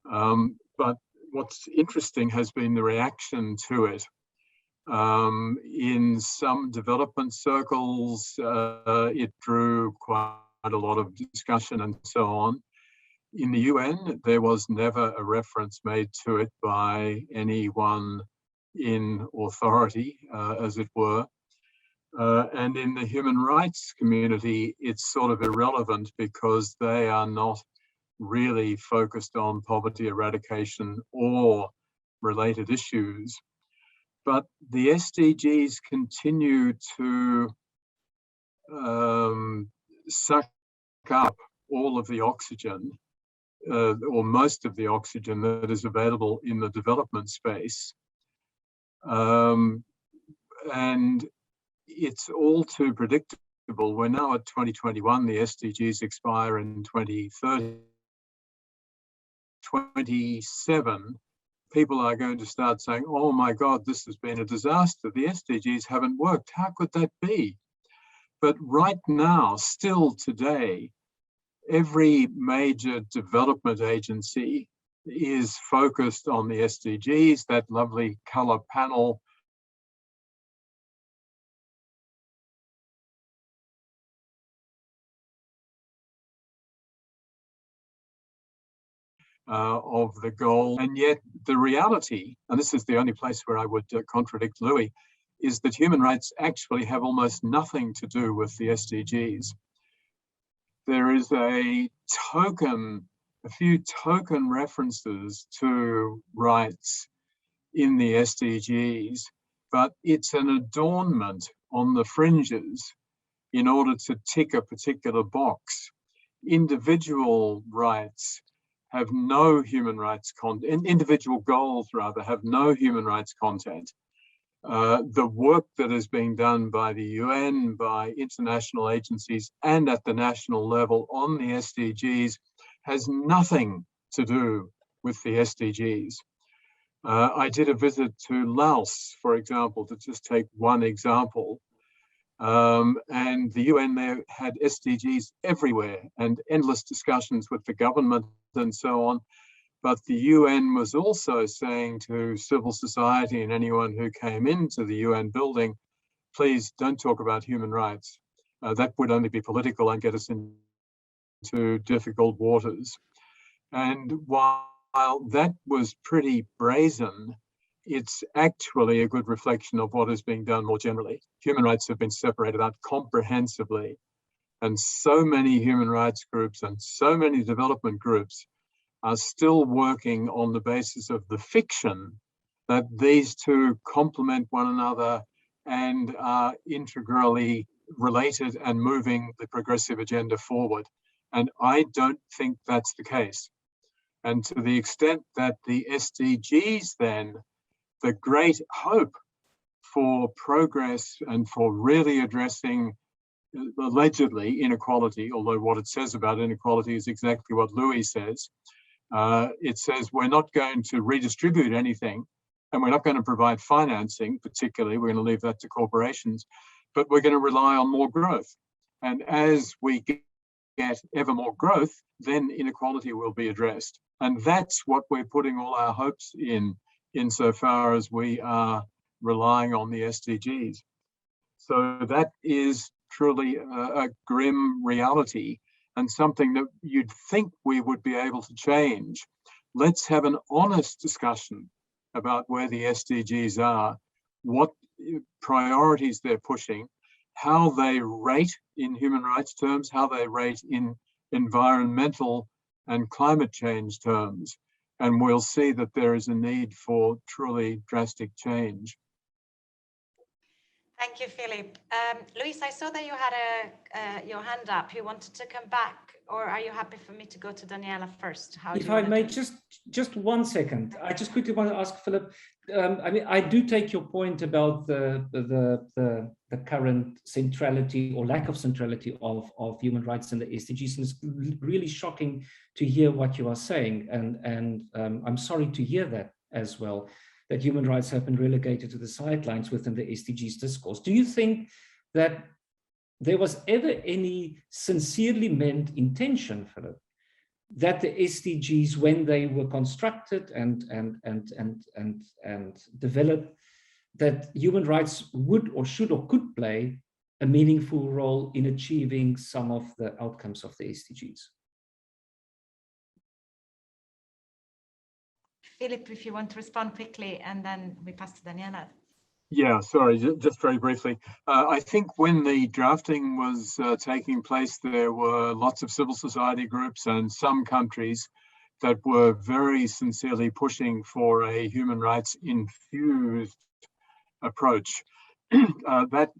But what's interesting has been the reaction to it. In some development circles, it drew quite a lot of discussion and so on. In the UN, there was never a reference made to it by anyone in authority, as it were. And in the human rights community, it's sort of irrelevant because they are not really focused on poverty eradication or related issues. But the SDGs continue to suck up all of the oxygen, or most of the oxygen that is available in the development space. And it's all too predictable. We're now at 2021, the SDGs expire in 2030. 27, people are going to start saying, oh my God, this has been a disaster. The SDGs haven't worked. How could that be? But right now, still today, every major development agency is focused on the SDGs, that lovely color panel. Of the goal. And yet the reality, and this is the only place where I would contradict Louis, is that human rights actually have almost nothing to do with the SDGs. There is a few token references to rights in the SDGs, but it's an adornment on the fringes in order to tick a particular box. Individual rights have no human rights content, individual goals rather have no human rights content. The work that is being done by the UN, by international agencies, and at the national level on the SDGs has nothing to do with the SDGs. I did a visit to Laos, for example, to just take one example. And the UN there had SDGs everywhere and endless discussions with the government and so on. But the UN was also saying to civil society and anyone who came into the UN building, please don't talk about human rights. That would only be political and get us into difficult waters. And while that was pretty brazen, it's actually a good reflection of what is being done more generally. Human rights have been separated out comprehensively. And so many human rights groups and so many development groups are still working on the basis of the fiction that these two complement one another and are integrally related and moving the progressive agenda forward. And I don't think that's the case. And to the extent that the SDGs then the great hope for progress and for really addressing allegedly inequality, although what it says about inequality is exactly what Louis says. It says we're not going to redistribute anything, and we're not going to provide financing, particularly, we're going to leave that to corporations, but we're going to rely on more growth. And as we get ever more growth, then inequality will be addressed. And that's what we're putting all our hopes in, insofar as we are relying on the SDGs. So that is truly a grim reality and something that you'd think we would be able to change. Let's have an honest discussion about where the SDGs are, what priorities they're pushing, how they rate in human rights terms, how they rate in environmental and climate change terms. And we'll see that there is a need for truly drastic change. Thank you, Philip. Luis, I saw that you had your hand up. You wanted to come back, or are you happy for me to go to Daniela first? If I may, just 1 second. I just quickly want to ask Philip. I mean, I do take your point about the current centrality or lack of centrality of human rights in the SDGs, and it's really shocking to hear what you are saying. And I'm sorry to hear that as well, that human rights have been relegated to the sidelines within the SDGs discourse. Do you think that there was ever any sincerely meant intention, Philip, that the SDGs, when they were constructed and developed, that human rights would or should or could play a meaningful role in achieving some of the outcomes of the SDGs? Philip, if you want to respond quickly, and then we pass to Daniela. Yeah, sorry, just very briefly. I think when the drafting was taking place, there were lots of civil society groups and some countries that were very sincerely pushing for a human rights infused approach. That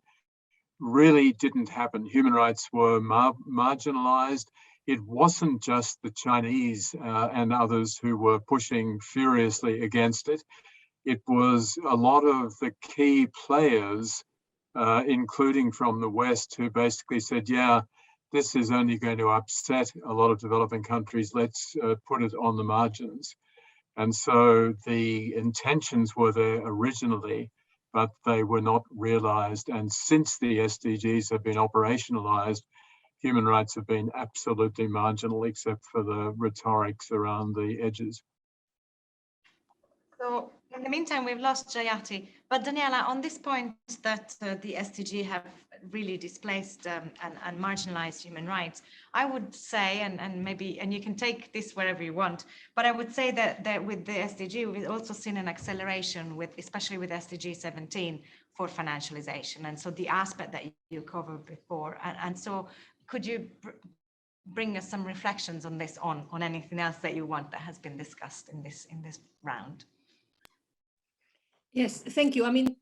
really didn't happen. Human rights were marginalized. It wasn't just the Chinese and others who were pushing furiously against it. It was a lot of the key players, including from the West, who basically said, yeah, this is only going to upset a lot of developing countries. Let's put it on the margins. And so the intentions were there originally, but they were not realized. And since the SDGs have been operationalized, human rights have been absolutely marginal, except for the rhetorics around the edges. So in the meantime, we've lost Jayati. But Daniela, on this point that the SDG have really displaced and marginalized human rights, I would say, and you can take this wherever you want, but I would say that with the SDG, we've also seen an acceleration especially with SDG 17 for financialization. And so the aspect that you covered before. And so could you bring us some reflections on this, on anything else that you want that has been discussed in this round? Yes, thank you. I mean,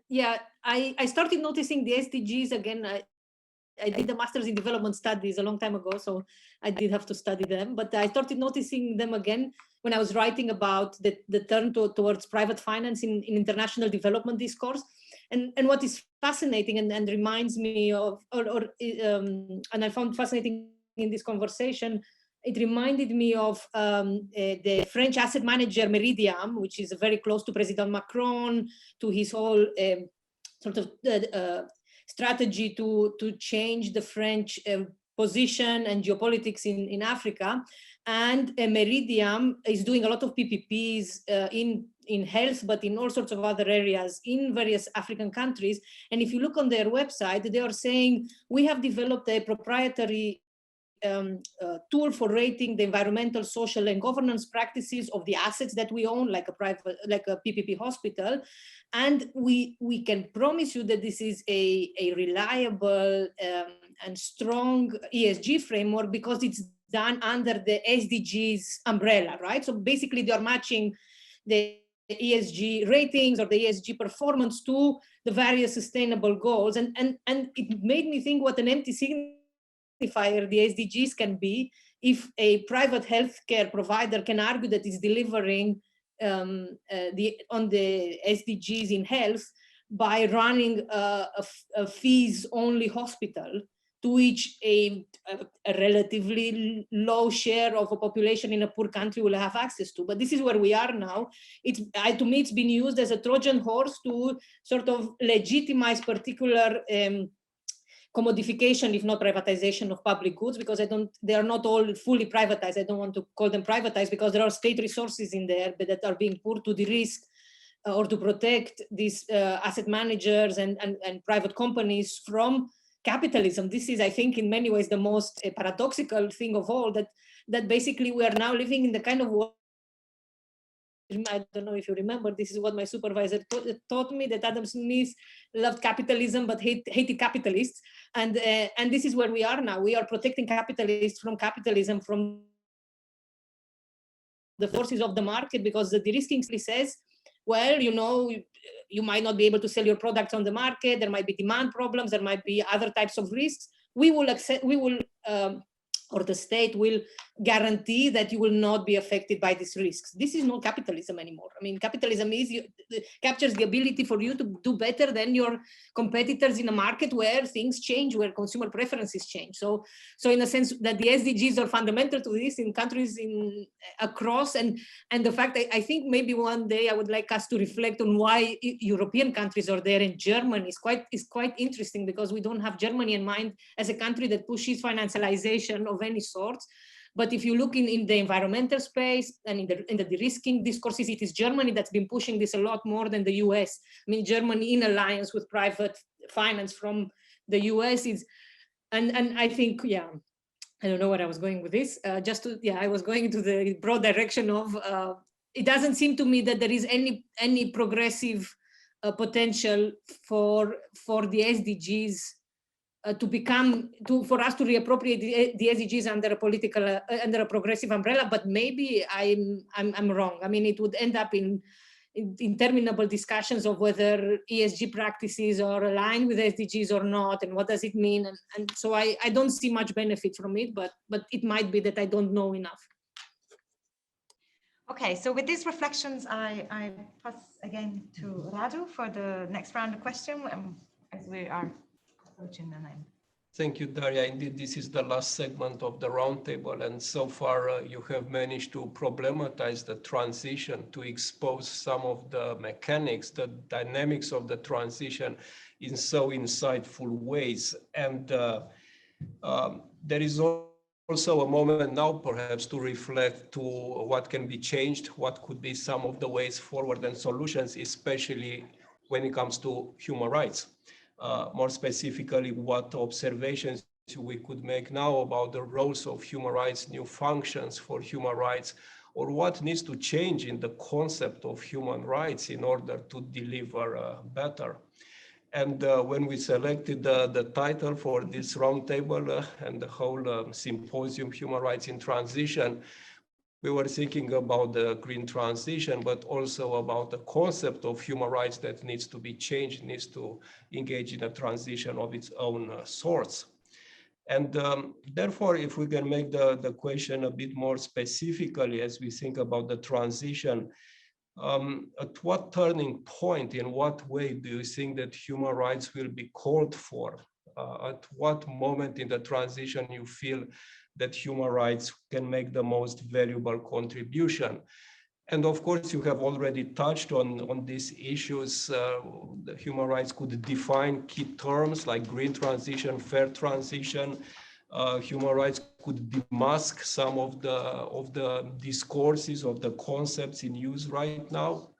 yeah, I started noticing the SDGs again. I did a master's in development studies a long time ago, so I did have to study them. But I started noticing them again when I was writing about the turn towards private finance in international development discourse. And what is fascinating and reminds me of, and I found fascinating in this conversation, it reminded me of the French asset manager Meridiam, which is very close to President Macron, to his whole sort of strategy to change the French position and geopolitics in Africa. And Meridiam is doing a lot of PPPs in health, but in all sorts of other areas in various African countries. And if you look on their website, they are saying, we have developed a proprietary tool for rating the environmental, social, and governance practices of the assets that we own, like a PPP hospital, and we can promise you that this is a reliable and strong ESG framework because it's done under the SDGs umbrella, right? So basically, they are matching the ESG ratings or the ESG performance to the various sustainable goals, and it made me think what an empty signifier the SDGs can be if a private healthcare provider can argue that it's delivering the SDGs in health by running a fees-only hospital to which a relatively low share of a population in a poor country will have access to. But this is where we are now. To me, it's been used as a Trojan horse to sort of legitimize particular commodification, if not privatization, of public goods, because they are not all fully privatized. I don't want to call them privatized because there are state resources in there that are being put to the risk or to protect these asset managers and private companies from capitalism. This is, I think, in many ways the most paradoxical thing of all, that basically we are now living in the kind of world. I don't know if you remember, this is what my supervisor taught me, that Adam Smith loved capitalism but hated capitalists. And this is where we are now. We are protecting capitalists from capitalism, from the forces of the market, because the de-risking says, well, you know, you might not be able to sell your products on the market. There might be demand problems. There might be other types of risks. Or the state will guarantee that you will not be affected by these risks. This is not capitalism anymore. I mean, capitalism captures the ability for you to do better than your competitors in a market where things change, where consumer preferences change. So in a sense that the SDGs are fundamental to this in countries across, and the fact I think maybe one day I would like us to reflect on why European countries are there, and Germany is quite interesting, because we don't have Germany in mind as a country that pushes financialization of any sort. But if you look in the environmental space and in the de-risking discourses, it is Germany that's been pushing this a lot more than the US. I mean, Germany in alliance with private finance from the US is, and I think, yeah, I don't know where I was going with this. I was going into the broad direction of, it doesn't seem to me that there is any progressive potential for the SDGs for us to reappropriate the SDGs under a political, under a progressive umbrella. But maybe I'm wrong. I mean, it would end up in interminable discussions of whether ESG practices are aligned with SDGs or not, and what does it mean. And so I don't see much benefit from it, but it might be that I don't know enough. Okay, so with these reflections, I pass again to Radu for the next round of questions, as we are approaching the end. Thank you, Daria. Indeed, this is the last segment of the roundtable, and so far you have managed to problematize the transition, to expose some of the mechanics, the dynamics of the transition in so insightful ways. And there is also a moment now perhaps to reflect to what can be changed, what could be some of the ways forward and solutions, especially when it comes to human rights. More specifically, what observations we could make now about the roles of human rights, new functions for human rights, or what needs to change in the concept of human rights in order to deliver better. And when we selected the title for this roundtable and the whole symposium, Human Rights in Transition, we were thinking about the green transition, but also about the concept of human rights that needs to be changed, needs to engage in a transition of its own sorts. And therefore, if we can make the question a bit more specifically as we think about the transition, at what turning point, in what way do you think that human rights will be called for? At what moment in the transition you feel that human rights can make the most valuable contribution? And of course, you have already touched on these issues. The human rights could define key terms like green transition, fair transition. Human rights could demask some of the discourses, of the concepts in use right now.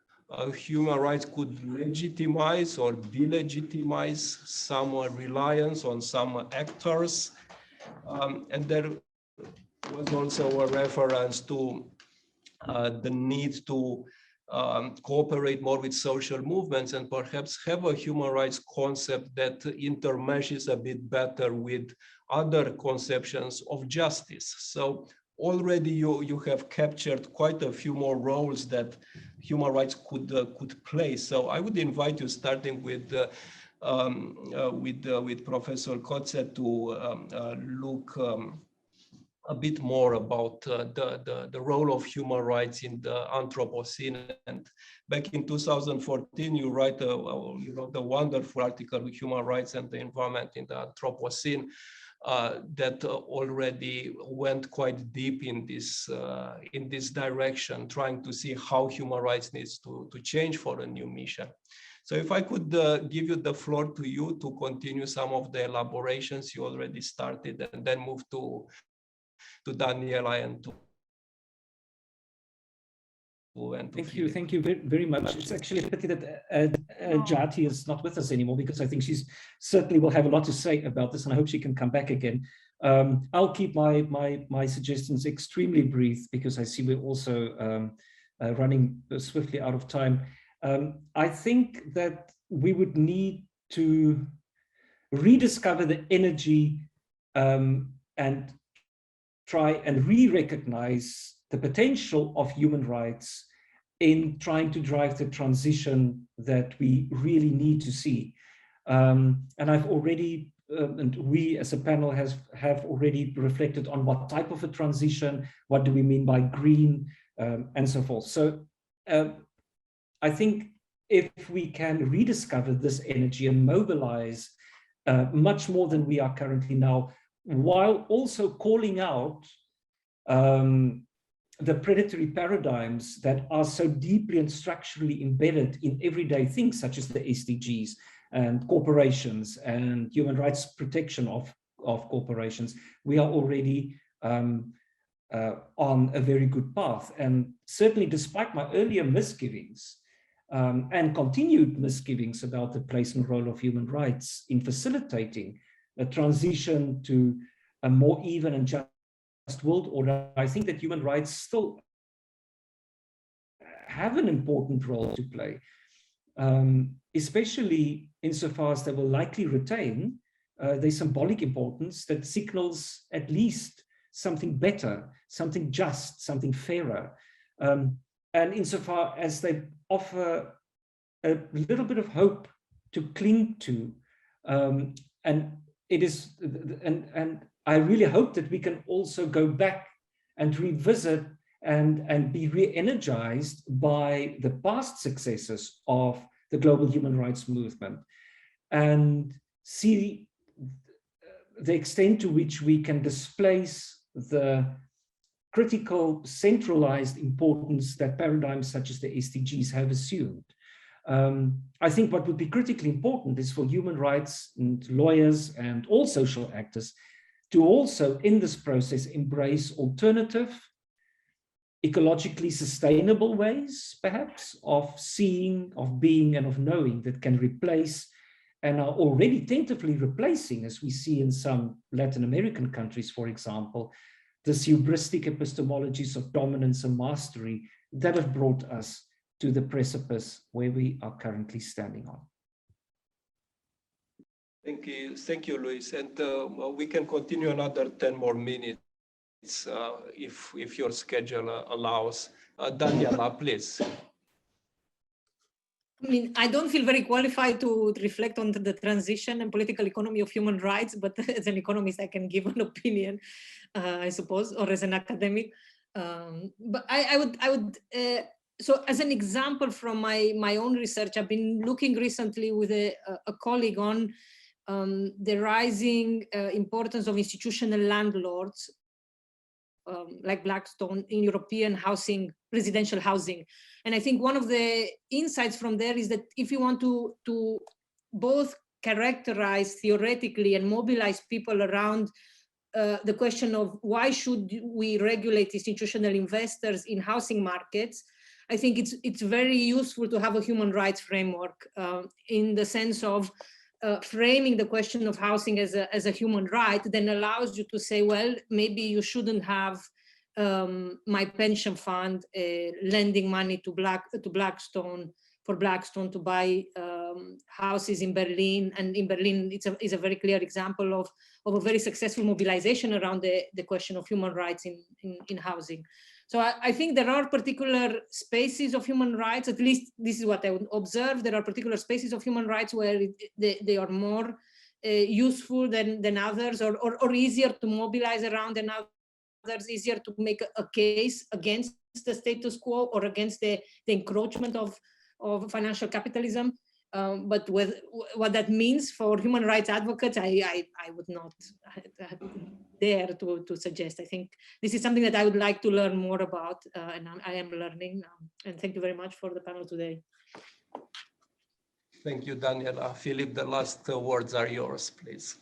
Human rights could legitimize or delegitimize some reliance on some actors. And there was also a reference to the need to cooperate more with social movements and perhaps have a human rights concept that intermeshes a bit better with other conceptions of justice. So already you have captured quite a few more roles that human rights could play. So I would invite you, starting with Professor Kotzé, to look a bit more about the role of human rights in the Anthropocene. And back in 2014, you wrote the wonderful article, Human Rights and the Environment in the Anthropocene, that already went quite deep in this direction, trying to see how human rights needs to change for a new mission. So if I could give you the floor to you to continue some of the elaborations you already started, and then move to Daniela and to Thank you very much. It's actually a pity that Jayati is not with us anymore, because I think she's certainly will have a lot to say about this, and I hope she can come back again. I'll keep my suggestions extremely brief, because I see we're also running swiftly out of time. I think that we would need to rediscover the energy and try and re-recognize the potential of human rights in trying to drive the transition that we really need to see. And I've already, and we as a panel have already reflected on what type of a transition, what do we mean by green, and so forth. So I think if we can rediscover this energy and mobilize much more than we are currently now, while also calling out the predatory paradigms that are so deeply and structurally embedded in everyday things, such as the SDGs and corporations and human rights protection of corporations, we are already on a very good path. And certainly, despite my earlier misgivings and continued misgivings about the place and role of human rights in facilitating a transition to a more even and just world order, I think that human rights still have an important role to play, especially insofar as they will likely retain their symbolic importance that signals at least something better, something just, something fairer. And insofar as they offer a little bit of hope to cling to, and it is, and I really hope that we can also go back and revisit and be re-energized by the past successes of the global human rights movement, and see the extent to which we can displace the critical centralized importance that paradigms such as the SDGs have assumed. I think what would be critically important is for human rights and lawyers and all social actors to also, in this process, embrace alternative, ecologically sustainable ways, perhaps, of seeing, of being, and of knowing that can replace, and are already tentatively replacing, as we see in some Latin American countries, for example, this hubristic epistemologies of dominance and mastery that have brought us to the precipice where we are currently standing on. Thank you, Luis. And we can continue another 10 more minutes if your schedule allows. Daniela, please. I mean, I don't feel very qualified to reflect on the transition and political economy of human rights, but as an economist, I can give an opinion, I suppose, or as an academic. But I would. So as an example from my own research, I've been looking recently with a colleague on the rising importance of institutional landlords like Blackstone in European housing, residential housing. And I think one of the insights from there is that if you want to both characterize theoretically and mobilize people around the question of why should we regulate institutional investors in housing markets, I think it's very useful to have a human rights framework in the sense of framing the question of housing as a human right, then allows you to say, well, maybe you shouldn't have my pension fund lending money to Blackstone for Blackstone to buy houses in Berlin. And in Berlin, it's a very clear example of a very successful mobilization around the question of human rights in housing. So I think there are particular spaces of human rights, at least this is what I would observe. There are particular spaces of human rights where they are more useful than others, or easier to mobilize around than others easier to make a case against the status quo or against the encroachment of financial capitalism. But with what that means for human rights advocates, I would not dare to suggest. I think this is something that I would like to learn more about, and I am learning. And thank you very much for the panel today. Thank you, Daniela. Philip, the last words are yours, please.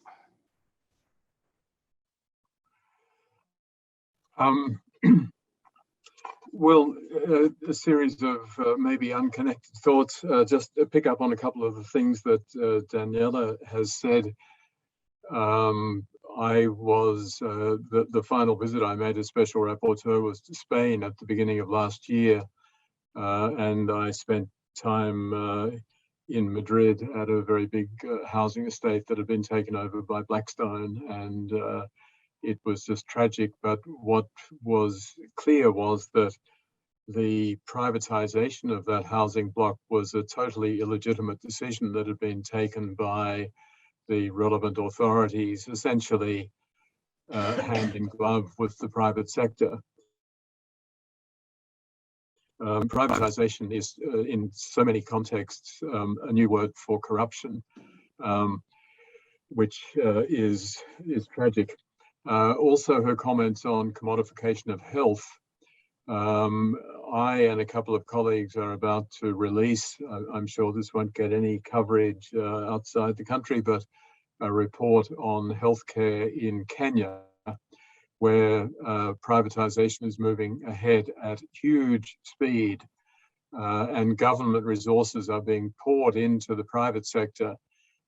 Well, a series of maybe unconnected thoughts, just to pick up on a couple of the things that Daniela has said. I was, the final visit I made as special rapporteur was to Spain at the beginning of last year. And I spent time in Madrid at a very big housing estate that had been taken over by Blackstone. And it was just tragic, but what was clear was that the privatization of that housing block was a totally illegitimate decision that had been taken by the relevant authorities, essentially hand in glove with the private sector. Privatization is, in so many contexts, a new word for corruption, which is tragic. Also, her comments on commodification of health. I and a couple of colleagues are about to release, I'm sure this won't get any coverage outside the country, but a report on healthcare in Kenya, where privatization is moving ahead at huge speed, and government resources are being poured into the private sector,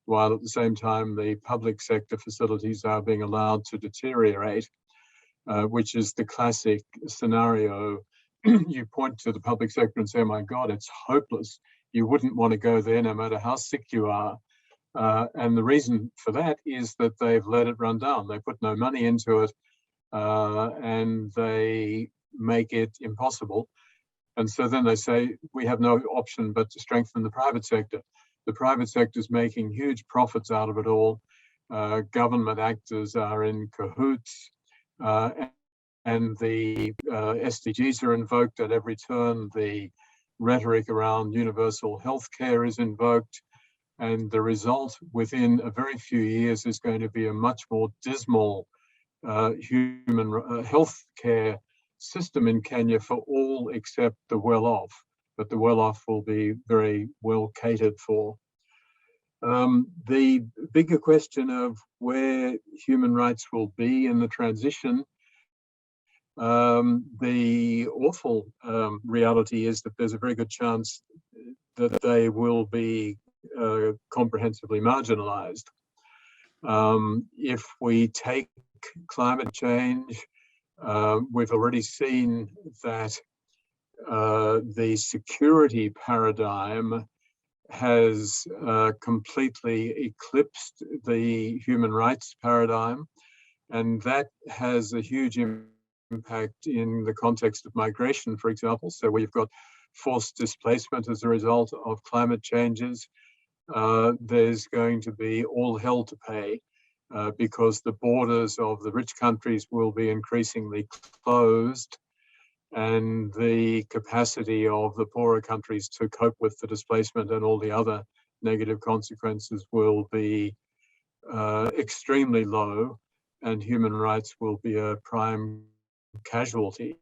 while at the same time the public sector facilities are being allowed to deteriorate, which is the classic scenario. You point to the public sector and say, oh my God, it's hopeless. You wouldn't want to go there no matter how sick you are. And the reason for that is that they've let it run down. They put no money into it, and they make it impossible. And so then they say, we have no option but to strengthen the private sector. The private sector is making huge profits out of it all. Government actors are in cahoots, and the SDGs are invoked at every turn. The rhetoric around universal health care is invoked. And the result within a very few years is going to be a much more dismal human health care system in Kenya for all except the well-off, but the well-off will be very well catered for. The bigger question of where human rights will be in the transition, the awful reality is that there's a very good chance that they will be comprehensively marginalized. If we take climate change, we've already seen that the security paradigm has completely eclipsed the human rights paradigm, and that has a huge impact in the context of migration, for example. So we've got forced displacement as a result of climate changes. There's going to be all hell to pay because the borders of the rich countries will be increasingly closed, and the capacity of the poorer countries to cope with the displacement and all the other negative consequences will be extremely low, and human rights will be a prime casualty.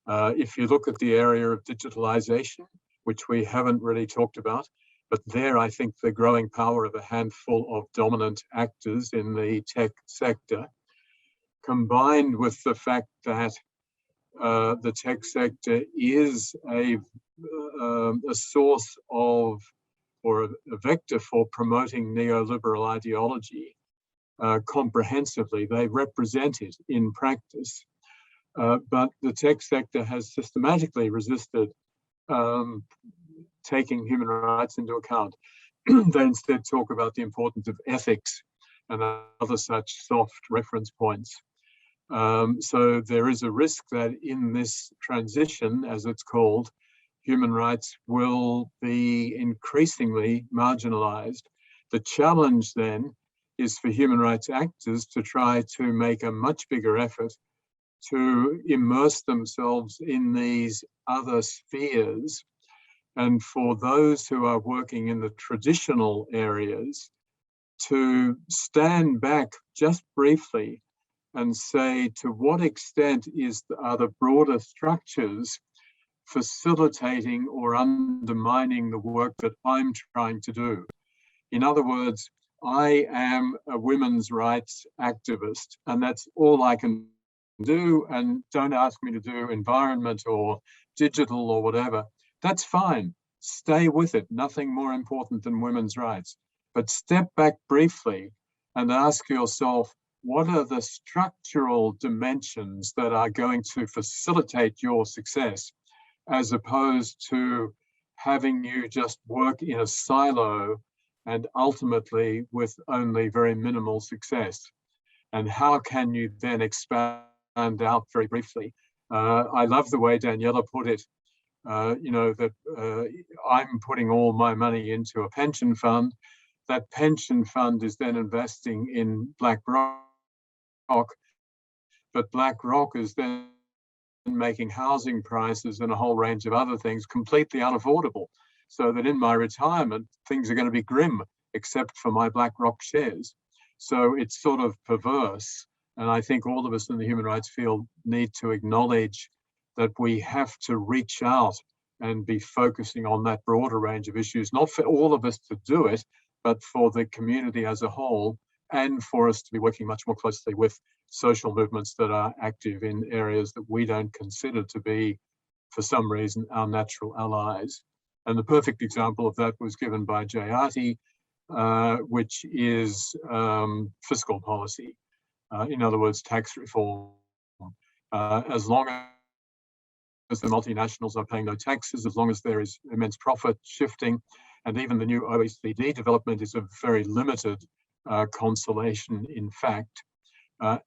If you look at the area of digitalization, which we haven't really talked about, but there I think the growing power of a handful of dominant actors in the tech sector, combined with the fact that the tech sector is a source of, or a vector for promoting neoliberal ideology comprehensively. They represent it in practice. But the tech sector has systematically resisted taking human rights into account. They instead talk about the importance of ethics and other such soft reference points. So there is a risk that in this transition, as it's called, human rights will be increasingly marginalized. The challenge then is for human rights actors to try to make a much bigger effort to immerse themselves in these other spheres. And for those who are working in the traditional areas, to stand back just briefly and say, to what extent are the broader structures facilitating or undermining the work that I'm trying to do? In other words, I am a women's rights activist, and that's all I can do, and don't ask me to do environment or digital or whatever. That's fine. Stay with it. Nothing more important than women's rights. But step back briefly and ask yourself, what are the structural dimensions that are going to facilitate your success, as opposed to having you just work in a silo and ultimately with only very minimal success? And how can you then expand out very briefly? I love the way Daniela put it, that I'm putting all my money into a pension fund. That pension fund is then investing in BlackRock, but BlackRock is then making housing prices and a whole range of other things completely unaffordable, so that in my retirement, things are going to be grim, except for my BlackRock shares. So it's sort of perverse. And I think all of us in the human rights field need to acknowledge that we have to reach out and be focusing on that broader range of issues, not for all of us to do it, but for the community as a whole, and for us to be working much more closely with social movements that are active in areas that we don't consider to be, for some reason, our natural allies. And the perfect example of that was given by Jayati, which is fiscal policy. In other words, tax reform. As long as the multinationals are paying no taxes, as long as there is immense profit shifting, and even the new OECD development is of very limited consolation, in fact.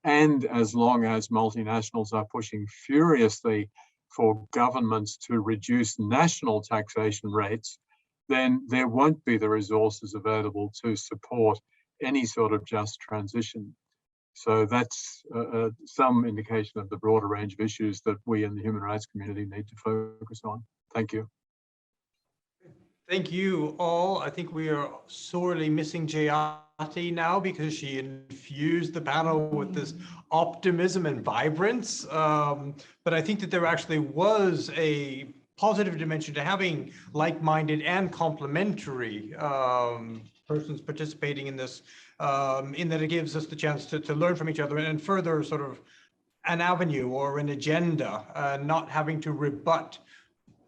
And as long as multinationals are pushing furiously for governments to reduce national taxation rates, then there won't be the resources available to support any sort of just transition. So that's some indication of the broader range of issues that we in the human rights community need to focus on. Thank you. Thank you all. I think we are sorely missing Jayati now, because she infused the panel with this optimism and vibrance. But I think that there actually was a positive dimension to having like-minded and complementary persons participating in this, in that it gives us the chance to learn from each other and further sort of an avenue or an agenda, not having to rebut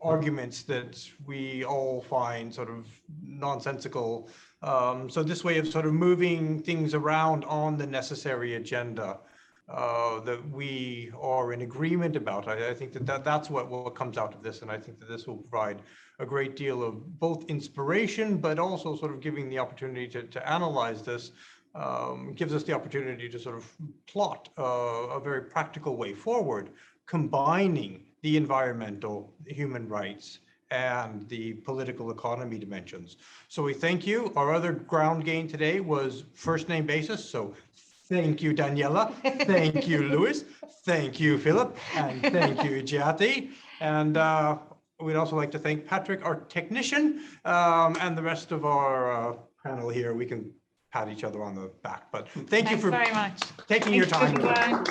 arguments that we all find sort of nonsensical. So this way of sort of moving things around on the necessary agenda that we are in agreement about. I think that's what comes out of this. And I think that this will provide a great deal of both inspiration, but also sort of giving the opportunity to analyze this, gives us the opportunity to sort of plot a very practical way forward, combining the environmental, human rights, and the political economy dimensions. So we thank you. Our other ground gain today was first name basis. So thank you, Daniela. Thank you, Louis. Thank you, Philip. And thank you, Jayati. And we'd also like to thank Patrick, our technician, and the rest of our panel here. We can pat each other on the back, but thank you for very much. taking your time.